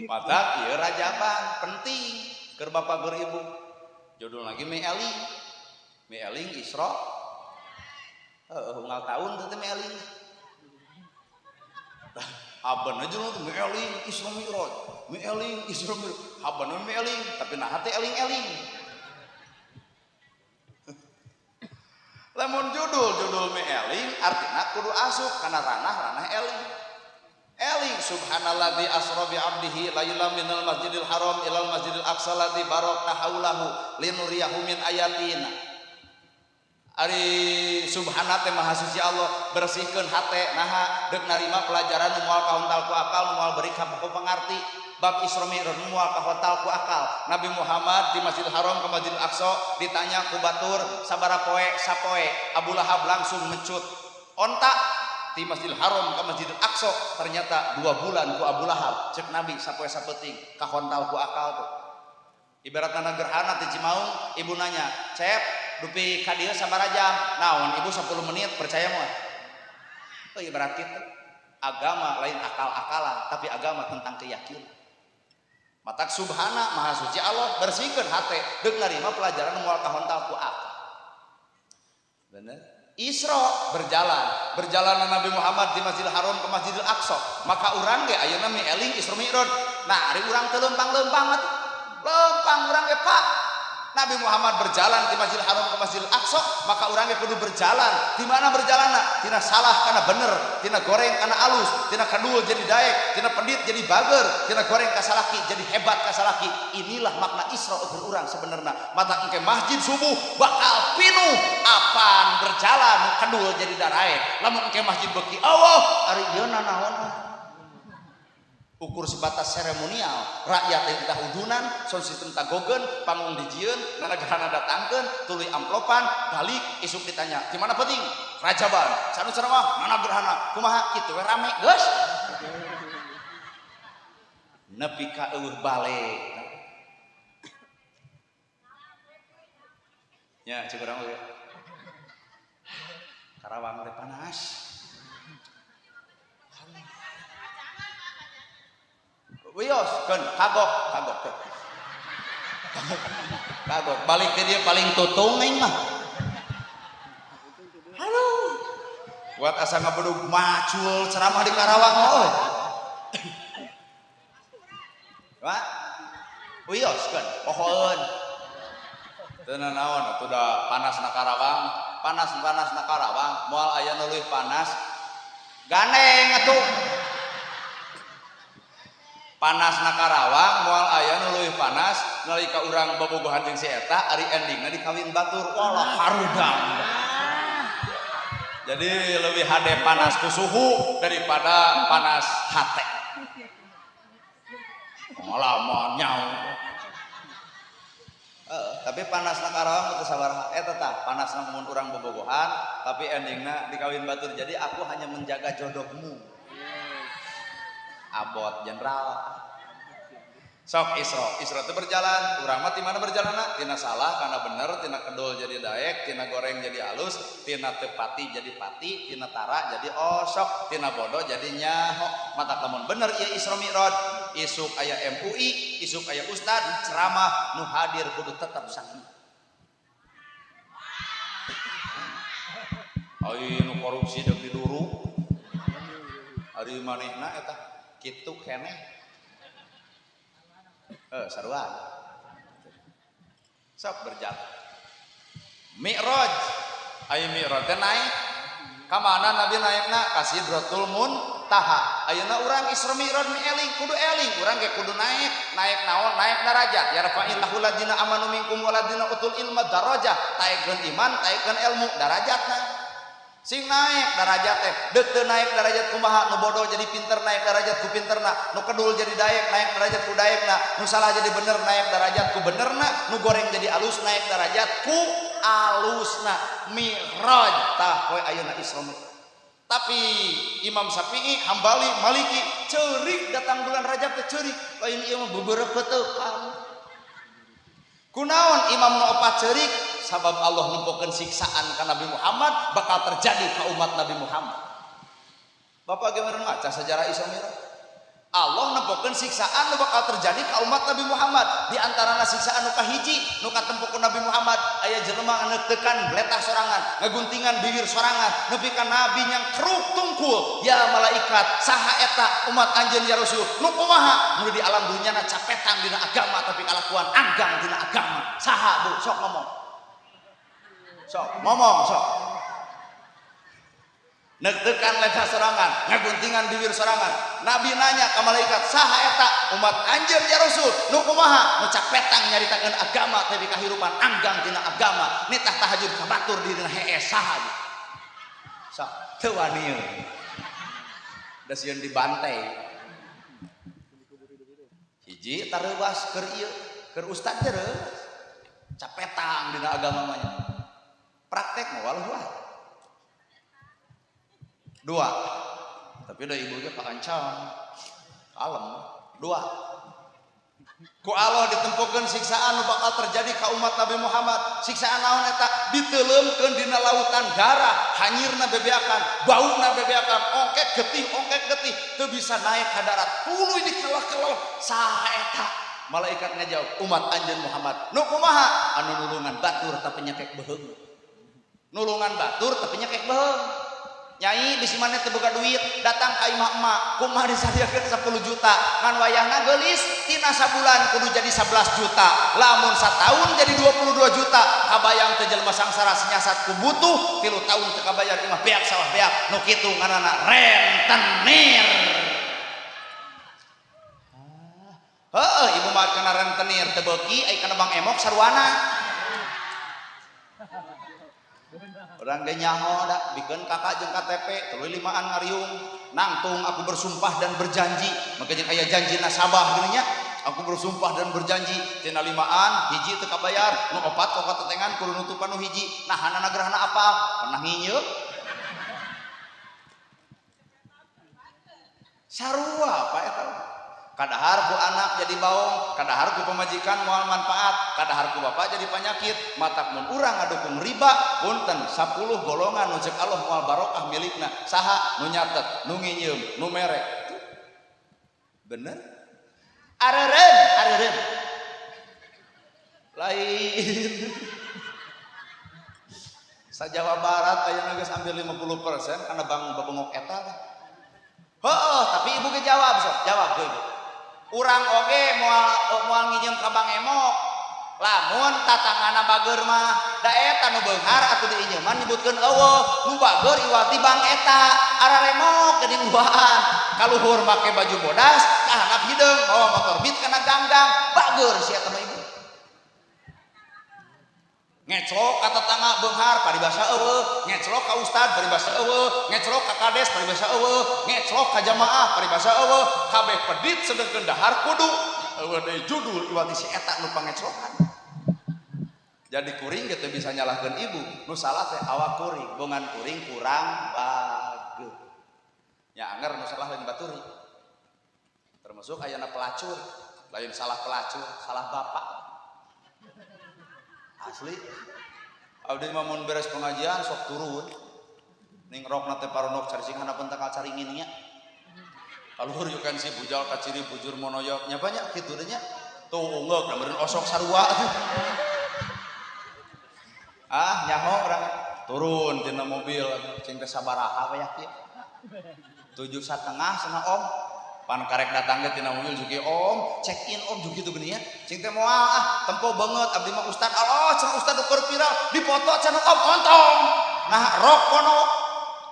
Mata ieu rajaban penting keur bapak keur ibu. Judul lagi Meeling. Meeling Isra. Unggal tahun teh Meeling. Haban aja nu Meeling Isra Mi'raj. Meeling Isra Mi'raj. Haban Meeling tapi nah teh eling-eling. Lamun judul Meeling artinya kudu asup kana ranah eling. Eling subhanalladzi asra bi 'abdihi lailan minal masjidil haram ilal masjidil aqsa ladzi barakna haulahu linuriyahu min ayatina. Ari subhana teh maha suci Allah bersihkeun hate naha deuk narima pelajaran moal kahontal ku akal moal beri ka pangarti bab Isra Mi'raj moal kahontal ku akal. Nabi Muhammad di Masjidil Haram ke Masjidil Aqsa ditanya ku batur sabaraha poe sapoe. Abu Lahab langsung mencut onta di Masjidil Haram ke Masjidil Aqsa ternyata 2 bulan ku Abu Lahab. Cek Nabi sapoe sapeting kahontal ku akal tuh. Ibaratna gerhana ti Cimaung ibu nanya, "Cep, dupi ka dieu sabaraha jam?" Naon ibu 10 menit percaya moal. Oh ibarat kitu. Agama lain akal-akalan tapi agama tentang keyakinan. Matak subhana maha suci Allah bersihkeun hate deuk narima pelajaran moal kahontal ku akal. Bener? Isra berjalan Nabi Muhammad di Masjidil Haram ke Masjidil Aqsa. Maka urang ge ayeuna Meeling Isra Mi'raj. Nah, ari urang teu lempang-lempang atuh. Lempang urang ge Pak. Nabi Muhammad berjalan di Masjidil Haram ke Masjidil Aqsa, maka urang ge kudu berjalan. Di mana berjalanna? Tina salah kana bener, tina goreng kana alus, tina kadul jadi daek, tina pendit jadi bager, tina goreng ka salaki jadi hebat ka salaki. Inilah makna Isra ukur urang sebenarnya. Mata engke masjid subuh bakal pinuh apaan berjalan kadul jadi daek. Lamun engke masjid beuki Allah, ari ieu nanaon? Ukur sebatas seremonial rakyat yang entah udunan son sistem tagogen panggung dijieun nanagarana datangkeun tuluy amplopan balik isuk ditanya di mana penting rajaban sanu ceramah mana gerhana kumaha kitu we rame geus nepi ka eueuh balik nya cik urang we Karawang teh panas. Wios kan kagok teh. Kagok balik ke dia paling tutung aing mah. Halo. Buat asa ngabedug macul ceramah di Karawang euy. Wah. Wios kan pohoeun. Teu naon atuh da panasna Karawang, panas-panasna Karawang moal aya nu leuwih panas. Gandeng atuh. Panasna Karawang moal aya nu leuwih panas nalika urang bobogohan jeung si eta ari endingna dikawin batur walah harudang. Jadi lebih hade panas ku suhu daripada panas hate. Pengalaman nyau. Tapi panasna Karawang teu sabaraha eta tah panasna mun urang bobogohan tapi endingna dikawin batur. Jadi aku hanya menjaga jodohmu. Abot jenderal sok Isra itu berjalan urang mah ti mana berjalanna tina salah kana bener tina kedul jadi daek tina goreng jadi alus tina tepati jadi pati tina tara jadi osok tina bodoh jadi nyaho mata lamun bener ieu Isra Mi'raj isuk aya MUI isuk aya ustad ceramah nu hadir kudu tetep sakit ai nu korupsi deuk diduru ari manehna eta kitu keneh saruan sok berjalan Mi'raj aya Mi'raj teh naik ka mana Nabi naikna ka Sidratul Muntaha ayeuna urang Isra Mi'raj eling kudu eling urang ge kudu naik naon naik darajat yarfa'illahu ladina amanu minkum waladina utul ilma darajah taikeun iman taikeun ilmu darajatna sing naik darajat teh deuk teu naik darajat kumaha nu bodoh jadi pinter naik darajat ku pinterna nu kedul jadi daek naik derajat ku daekna nu salah jadi bener naik derajat ku benerna nu goreng jadi alus naik derajat ku alusna Mi'raj tah poe ayeuna Isra Mi'raj tapi Imam Syafi'i Hambali Maliki ceurik datang bulan Rajab teh ceurik lain ieu mah beberapa teu kunaon imam nu opat ceurik sabab Allah nempokeun siksaan ka Nabi Muhammad bakal terjadi ka umat Nabi Muhammad. Bapak geueureun maca sejarah Isra Mi'raj. Allah nempokeun siksaan nu bakal terjadi ka umat Nabi Muhammad. Di antarana siksaan nu kahiji nu katempo ku Nabi Muhammad aya jelema anu teukan bletah sorangan, ngaguntingan bibir sorangan nepi ka Nabi yang keruk tungkul. Ya malaikat, saha eta umat anjeun ya Rasul? Nu kumaha? Mun di alam dunyana capetang dina agama tapi kalakuan anggang dina agama. Saha Bu? Sok ngomong. Sok. Negtekan lecah sorangan, ngaguntingan bibir sorangan. Nabi nanya ke malaikat, saha eta umat anjeun ya Rasul? Nu kumaha? Nu capetang nyaritakeun agama tapi kahirupan anggang tina agama. Nitah tahajud kabatur di dina hee saha? Sok teu wani. Da sieun dibantai. Hiji tareuwas keur ieu, keur ustad teh capetang dina agama mah. Praktek mah walau dua, tapi udah ibunya pakancam, kalem. Dua, ku Allah ditempukeun siksaan nu bakal terjadi ka umat Nabi Muhammad. Siksaan naon eta? Diteleumkeun dina lautan darah, hanyirna bebeakan, bauna bebeakan, ongkek getih, teu bisa naik ka darat. Tuluy dikeleh-keleh. Saha eta? Malaikat ngajawab, umat anjeun Muhammad. Nu kumaha? Anu nulungan batur tapi nyekek beheung. Nulungan batur tapi nyekek beheung. Nyai bisi mana teu boga duit datang ka imah emak kumaha disadiakeun 10 juta ngan wayahna geulis tina sabulan kudu jadi 11 juta lamun sataun jadi 22 juta kabayang teh jelema sangsara nyasat ku butuh 3 tahun teu kabayar imah beak sawah beak nu kitu ngaranna rentenir. Heuh ibu mah kana rentenir teu beuki ai kana Bang Emok sarwana. Orang ge nyaho da bikeun kakak jeung KTP tuluy limaan ngariung nangtung aku bersumpah dan berjanji maka jeung aya janji nasabah geuning nya aku bersumpah dan berjanji tina limaan hiji teu kabayar nu opat kok katetengan kudu nutupan nu hiji nahanana gerahna apa pernah nginyeu sarua apa eta kadahar ku anak jadi baong, kadahar ku pemajikan moal manfaat, kadahar ku bapak jadi penyakit. Matak mun urang ngadukung riba, punten 10 golongan nu ceuk Allah moal barokah milikna. Saha nu nyatet, nu nginyeum, nu merek. Bener? Areureun. Lain. Sa Jawa Barat ayeuna geus hampir 50% kana bang babengok eta. Heuh, tapi ibu ge jawab sok, jawab deui. Urang oge moal nginjem ka Bang Emok lamun tatangana bager mah da eta nu beunghar atuh diinjeuman nyebutkeun eueuh nu bager iwati Bang eta araremok geuning duaan kaluhur make baju bodas kahandap hideung bawa motor beat kana ganggang bager si eta mah ibu ngeclok ka tetangga beunghar paribasa eueuh ngeclok ka ustad paribasa eueuh ngeclok ka kades paribasa eueuh ngeclok ka jamaah paribasa eueuh kabeh pedit sedengkeun dahar kudu eueuh deui judul iwati si eta nu pangeclokan. Jadi kuring ge teu bisa nyalahkeun ibu nu salah teh awak kuring bongan kuring kurang bageu nya anger nu salah lain baturi termasuk ayana pelacur lain salah pelacur salah bapak asli abdi mah mun beres pengajian sok turun ning rokna teh paronok cari sing hanapeun tanggal caringin nya kaluhur yeuh kan si bujal kaciri bujur monoyok nya banyak kitu teh nya tuh ungeuk da meureun osok sarua nyaho urang turun tina mobil cing teh sabaraha we yakin 7,5 cenah om pan karek datang ge tina mobil jugi om check in om jugi tuh geuning ya cing teh moal tempo banget abdi mah ustad Allah cenah ustad ukur viral dipoto cenah om ontong nah rok kono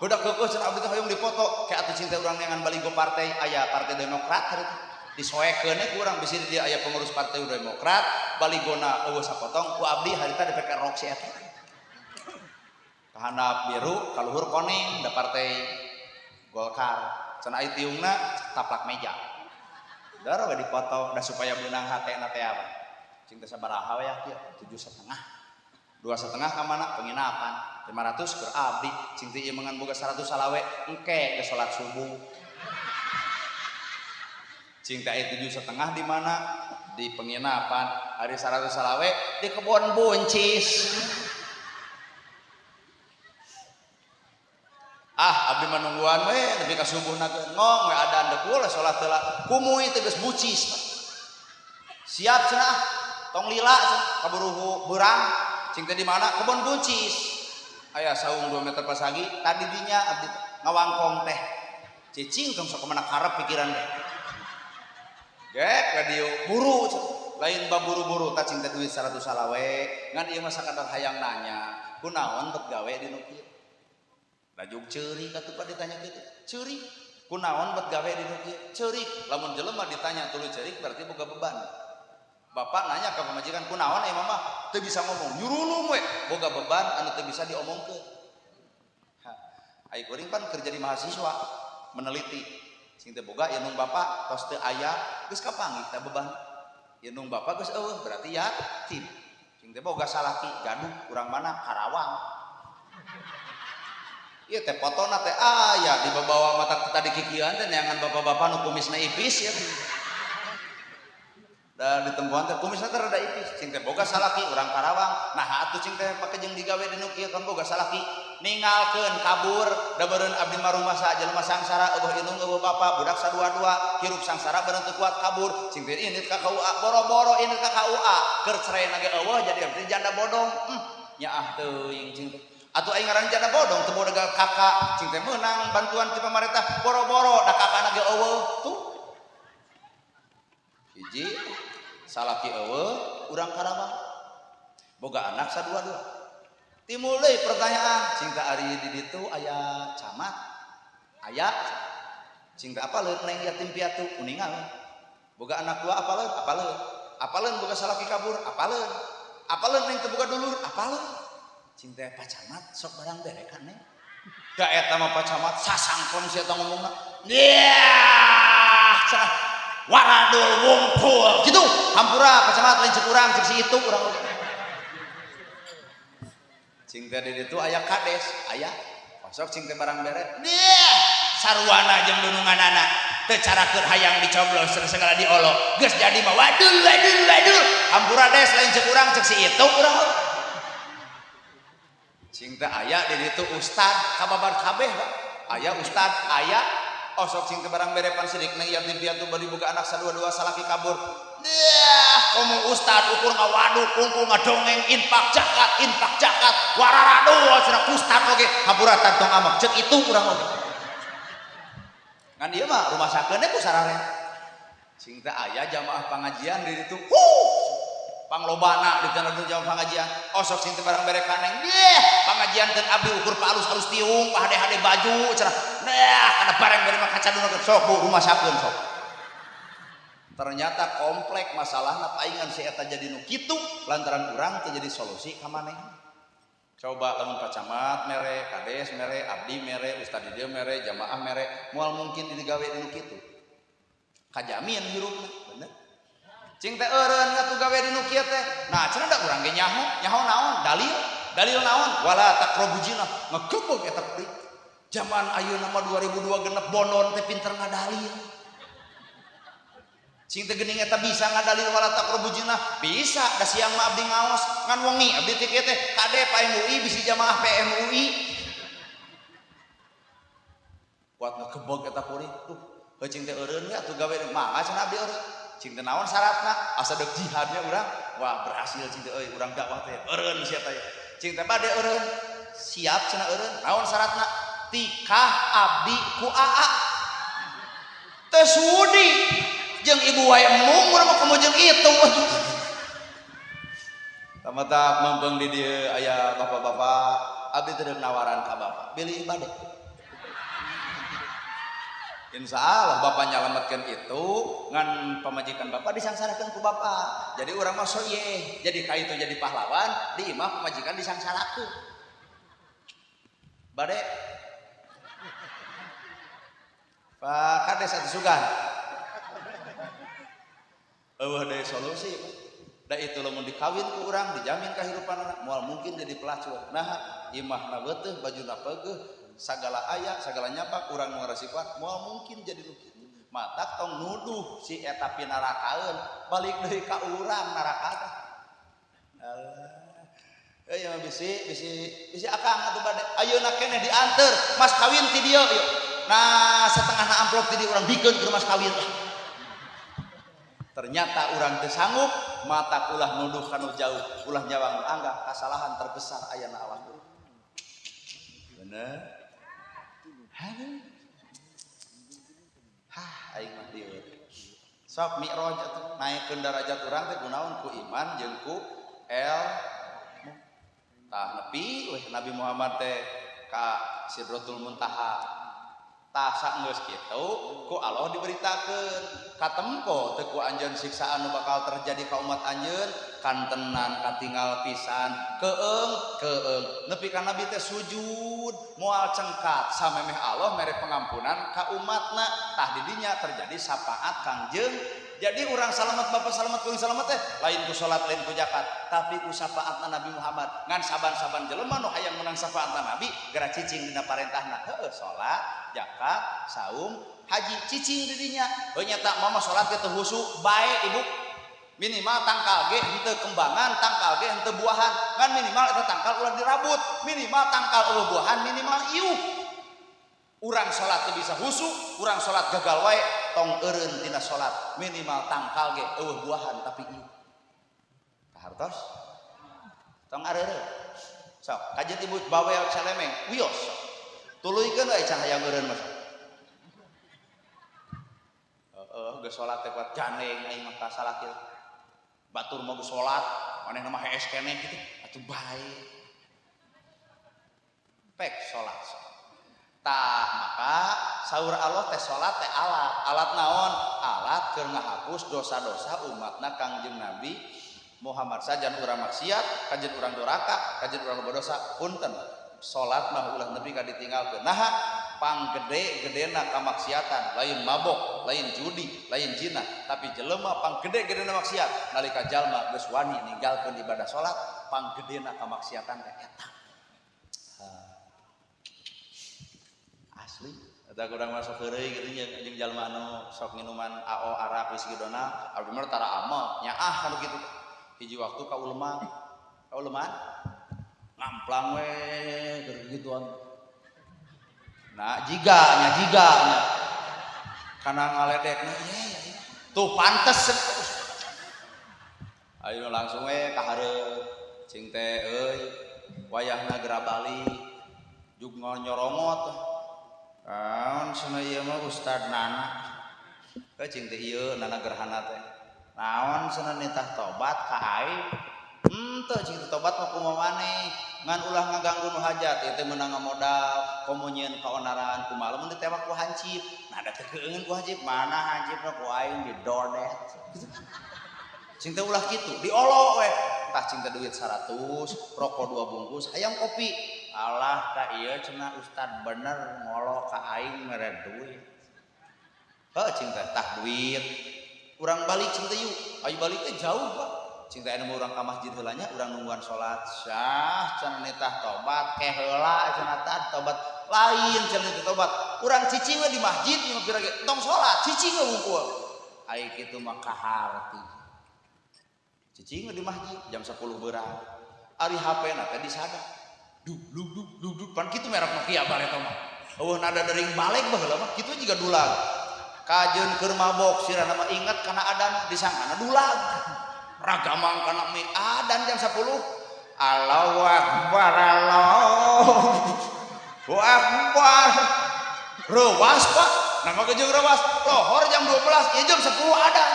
budak keukeuh cenah abdi teh hoyong dipoto kayak atuh cing teh urang neangan baligo partai aya partai Demokrat hareup disoekeun ku urang bisi dia aya pengurus partai Demokrat baligona eueuh sapotong ku abdi harita dipake rok si eta kahandap biru kaluhur koneng da partai Golkar cenah aya tiungna taplak meja daro we dipoto da supaya beunang hatena teh apa cing teh sabaraha we ya 7,5 2,5 ka mana penginapan 500 keur abdi cing teh ieu mangan boga 100 salawe engke geus salat subuh cing teh aya 7,5 di mana di penginapan hari 100 salawe di kebon buncis abdi menungguan we lebih ka subuhna ngong we adan dekul salat heula kumuy teh geus bucis siap cenah tong lila kaburu beurang cing teh di mana kebon bucis aya saung 2 meter persagi tadi dinya abdi ngawangkong teh cicing tong sok mana karep pikiran teh gek radio buru lain baburu-buru tak cinta duit 100 salawe ngan ieu mah sakadar hayang nanya kunaon bet gawe di nu kieu lajuk ceuri katupa ditanya kitu ceuri kunaon bet gawe di nu kieu ceuri lamun jelema ditanya tuluy ceuri berarti boga beban bapak nanya ka pamajikan kunaon ieu mah teu bisa ngomong nyurulung we boga beban anu teu bisa diomongkeun ai kuring pan kerja di mahasiswa meneliti sing teu boga ieu nung bapak tos teu aya geus kapanggih teh beban ieu nung bapak geus eueuh berarti yatim sing teh boga salaki gaduh urang mana Karawang ieu teh fotona teh aya di babawa mata tadi kikieuan teh neangan bapak-bapak nu kumisna ipis ya da ditempuhan teh kumisna teh rada ipis sing teh boga salaki urang Karawang nah atuh cing teh make jeung digawe di nu kieu kan boga salaki ninggalkeun kabur da beureun abdi mah rumasa jelema sangsara eueuh indung eueuh bapa budak sadua-dua hirup sangsara bareng teu kuat kabur cing teh ini ka KUA boro-boro ini ka KUA keur cerai ge eueuh jadi abdi janda bodong nyaah teuing cing teh atuh aing ngaran janda bodong teu boga kakak cing teh meunang bantuan ti pamarentah boro-boro da kakana ge eueuh tuh hiji salaki eueuh urang Karawang boga anak sadua-dua timbul deui pertanyaan cing teh ari di ditu aya camat aya cing teh apaleun neng yatim piatu uningan boga anak dua apaleun boga salaki kabur apaleun neng teu boga dulur apaleun cing teh Pak Camat sok barang berekan neng da eta mah Pak Camat sasangkon sia eta ngomongna cenah waradul wungkul gitu hampura Pak Camat lain cek urang cek si itu urang cing teh di ditu aya kades aya sok cing teh barang bere sarwana jeung dununganana teu carakeun hayang dicoblos segala diolok geus jadi mah wadul hampura des lain cek urang cek si itu urang cing teh aya di ditu ustad kababar kabeh aya ustad aya sok cing teh barang bere pan sidik nang yatim piatu bari boga anak sadua-dua salaki kabur komo ustad ukur ngawaduk kungkul ngadongeng infak jakat wararadu cenah ustad oge hampura tantong amak cek itu urang oge ngan ieu mah rumah sakeun ku sarare cing teh aya jamaah pangajian di ditu panglobana di tanah jamaah pangajian sok cing teh barang bere kaneng pangajian teu abdi ukur palus-halus tiung hade-hade baju cenah kana bareng bere mah kacaduna sok bu rumah sakeun sok ternyata komplek masalahna paingan si eta jadi nu kitu lantaran urang teu jadi solusi ka maneh coba lamun Pak Camat mere kades mere abdi mere ustad di dieu mere jamaah mere moal mungkin digawe di nu kitu kajamin hirupna bener cing teh eureun ngatu gawe di nu kieu teh nah cenah da urang ge nyaho naon dalil naon wala taqrabu zina ngagebeg eta kuring zaman ayeuna mah 2002 genep bondon teh pinter ngadalil cing teh geuning eta bisa ngadalil wala taqrabu zina bisa da siang mah abdi ngaos ngan wengi abdi teh kieu teh kade PMUI bisi jamaah PMUI kuat ngagebeg eta kuring tuh cing teh eureun ge atuh gawe mangga cenah abdi eureun cing teh naon syaratna asa deuk jihadnya urang wah berhasil cing teh euy urang dakwah teh eureun sia teh cing teh bade eureun siap cenah eureun naon syaratna tikah abdi ku AA teu sudi jeung ibu wae emung urang mah komo jeung itu tamata mempeng di dieu aya bapak-bapak abdi teu nawaran ka bapak bilih bade insyaallah bapak nyalametkeun itu ngan pamajikan bapak disangsarakeun ku bapak jadi urang mah soyeh jadi ka itu jadi pahlawan di imah pamajikan disangsarakeun bade Pak Kades atuh sugan eueuh deui solusi da itu lamun dikawin ku urang dijamin kahirupanna moal mungkin jadi pelacur nah imahna beuteuh bajuna peugeuh sagala aya sagala nyapak urang nu ngarasifat moal mungkin jadi nu kitu matak tong nuduh si eta pinarakaeun balik deui ka urang narakana Ya bisi akang atuh bade. Ayeuna keneh dianter, mas kawin ti dieu yeuh. Nah, setengahna amplop ti dieu urang bikeun ke mas kawin. Ternyata urang teu sanggup, mata ulah nuduh kanu jauh, ulah nyawang angga kasalahan terbesar ayeuna awak. Bener. Haduh. Aing mah dieu. Sok mi'raj atuh naikkeun derajat urang teh kunaon ku iman jeung ku ilmu. Tah nepi weh Nabi Muhammad teh ka Sidratul Muntaha. Tah saenggeus kitu ku Allah diberitakeun katempo teu ku anjeun siksaan nu bakal terjadi ka umat anjeun kantenan katinggal pisan keung nepi ka Nabi teh sujud moal cengkat samemeh Allah mere pengampunan ka umatna. Tah di dinya terjadi syafaat Kangjeng. Jadi orang salamet bapak salamet kuing salamet teh lain ku salat lain ku zakat tapi ku syafaatna Nabi Muhammad ngan saban-saban jelema nu hayang menang syafaatna Nabi geura cicing dina parentahna heueuh salat zakat saum haji cicing di dinya heuh nyata mama salat ge teu husu bae ibu minimal tangkal ge henteu kembangan tangkal ge henteu buahan kan minimal eta tangkal ulah dirabut minimal tangkal eueuh buahan minimal iuh. Urang salat teu bisa husu, urang salat gagal wae tong eureun tina salat minimal tangkal ge eueuh buahan tapi ieu. Hartos tong areureun. Sok kajet ibu bawel calemeng wios. Tuluykeun we cahaya eureun mah. Geus salat teh kuat gandeng aing mah ka salakil. Batur mau salat, manehna mah hees keneh kitu. Atuh bae. Pek salat. Tah maka saur Allah teh salat teh alat naon alat keur ngahapus dosa-dosa umatna Kangjeng Nabi Muhammad sajan urang maksiat kajen urang duraka kajen urang berdosa punten salat mah ulah nepi ka ditinggalkeun naha panggede-gedena kamaksiatan lain mabok lain judi lain zina tapi jelema panggede-gedena maksiat nalika jalma geus wani ninggalkeun ibadah salat panggedena kamaksiatan teh eta. Eta kurang masuk heureuy kitu nya jeung jalma anu sok minuman AO arak whisky donald abdi mah tara amal nyaah kanu kitu hiji waktu ka ulema ngamplang we keur gituan nah jiganya kana ngaledekna iya tuh pantes ayo langsung we ka hareup cing teh euy wayahna geura bali jug nyorongot naon cenah ieu mah Ustad Nana cing teh ieu Nana gerhana teh naon cenah nitah tobat ka aing henteu cing tobat mah kumaha maneh ngan ulah ngaganggu nu hajat ieu teh meunang modal komunyeun kaonaran kumaha mun ditembak ku hancip nah da teh keungeun ku hancip mana hancipna ku aing didodet cing teh ulah kitu diolok we tah cing teh duit 100 rokok 2 bungkus hayang kopi alah ka ieu cenah Ustad bener ngolok ka aing mere duit heuh cing teh tah duit urang balik cing teh yuk ayo balik teh jauh Pak cing teh anu urang ka masjid heula nya urang nungguan salat syah cenah nitah tobat ke heula cenah tah tobat lain cenah nitah tobat urang cicing we di masjid ieu mah pira ge tong salat cicing we wungkul ai kitu mah kaharti cicing we di masjid jam 10 beurang ari HP-na teh disadap duk pan kitu merek Nokia bareta mah eueuh nada dering balik baheula mah kitu jiga dulag kajeun keur mabok sirana mah inget kana adan disangkana dulag ragamang kana mik adan jam 10 Allahu akbar Allahu akbar rewas Pak nama kejeung rewas lohor jam 12 ieu jam 10 adan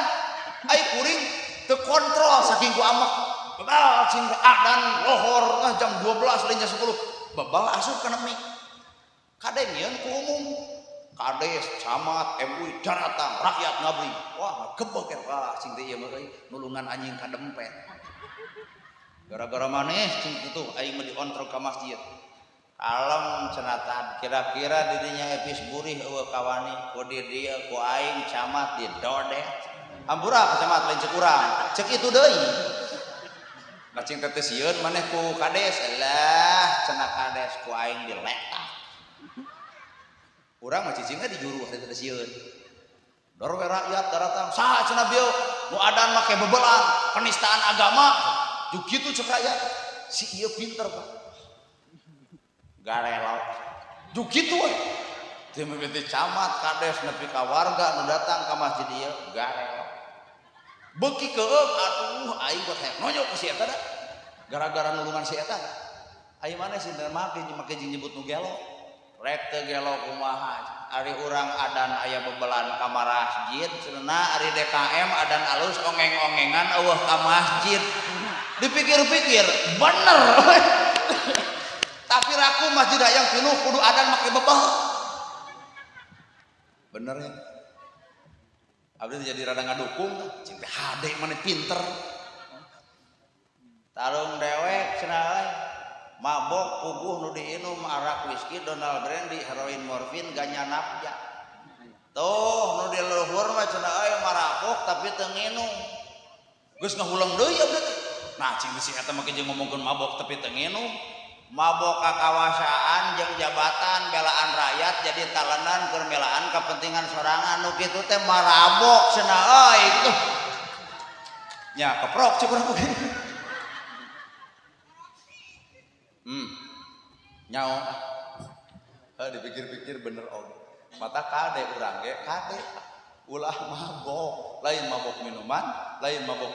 ai kuring teu kontrol saking ku amak babal cing adan lohor jam 12 lain jam 10 babal asup kana mik kadengieun ku umum kades camat MUI daratan rakyat ngabri wah gebeg eta cing teh ieu mah euy nulungan anjing ka dempet gara-gara maneh cing kitu aing mah diontrol ka masjid kalem cenah kira-kira di dinya epis burih eueuh kawani ku di dieu ku aing camat didodet ampura camat lain cek urang cek itu deui cing teh sieun maneh ku kades lah cenah kades ku aing diletak urang mah cicingna dijuru teh sieun dor we rakyat daratang saha cenah bieu nu adan make bebelan penistaan agama juk kitu cek rakyat si ieu pinter Pak. Garelok. Duh kitu we. Teu mimiti camat, kades nepi ka warga nu datang ka masjid ieu garelok. Beuki keuk atuh aing buat hayang nonyok ku si eta da. Gara-gara nulungan si eta. Aing maneh sih make nyebut nu gelo. Rek teu gelo kumaha. Ari urang adan aya bebelan ka masjid, cenah ari DKM adan alus ongeng-ongengan eueuh ka masjid. Dipikir-pikir, bener. Tapi raku masjid hayang pinuh kudu adan make bebel. Bener ya. Abdi jadi rada ngadukung, cing teh hade maneh pinter. Tarung dewek cenah euy. Mabok puguh nu diinum arak whisky Donald brandy heroin morfin ganja nafja tuh nu di luhur mah cenah aya marabok tapi teu nginum geus ngahulang deui abdi teh nah cing si eta mah jeung ngomongkeun mabok tapi teu nginum mabok kakawasaan jeung jabatan belaan rakyat jadi talenan keur belaan kepentingan sorangan nu kitu teh marabok cenah euy tuh nya keprok cukur nyaho dipikir-pikir bener mata kade urang ge kade ulah mabok lain mabok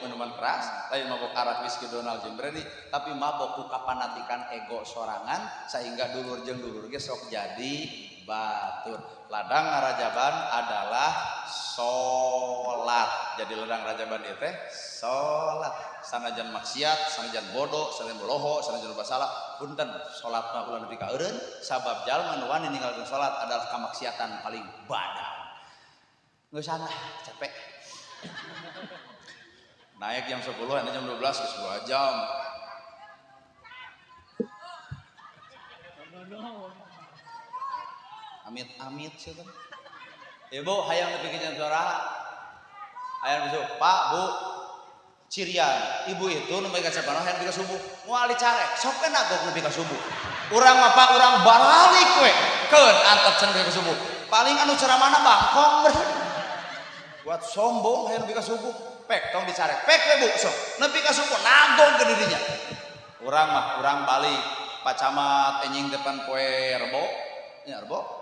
minuman keras lain mabok arak whisky Donald jeung brandy tapi mabok ku kapanatikan ego sorangan sehingga dulur jeung dulur ge sok jadi batur ladang ngarajaban adalah salat jadi ladang rajaban ieu teh salat sanajan maksiat sanajan bodoh sanajan boloho sanajan loba salah punten salat mah ulah nepi ka eureun sabab jalma nu wani ninggalkeun salat adalah kamaksiatan paling badan geus sana capek naik jam 10 anu jam 12 geus 2 jam amit-amit sih kan ibu hayang nepi ka jam soraha hayang besok Pak Bu cirian ibu itu nu mega sapanoh hayang nepi ka subuh moal dicarek sok we nagok nepi ka subuh urang mah Pak urang baralik we keun antep cenah nepi ka subuh paling anu ceramahna bangkong buat sombong hayang nepi ka subuh pek tong dicarek pek we Bu sok nepi ka subuh nagok ke dirinya urang mah urang balik Pak Camat enjing depan poe Rebo nya Rebo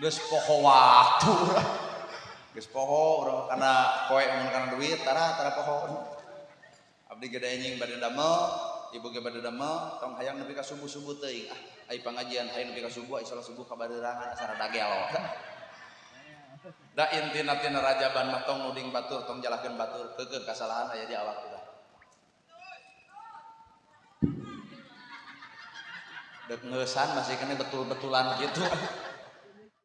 geus poho waktu geus poho urang kana poe mun kana duit tara poho abdi ge enjing bade damel ibu ge bade damel tong hayang nepi ka subuh-subuh teuing ai pangajian hayang nepi ka subuh ai salat subuh kabarerangan asal rada gelo da intina tina rajaban mah tong nuding batur tong jalahkeun batur keukeuh kasalahan aya di awak urang dek ngeusan masih kene betul-betulan gitu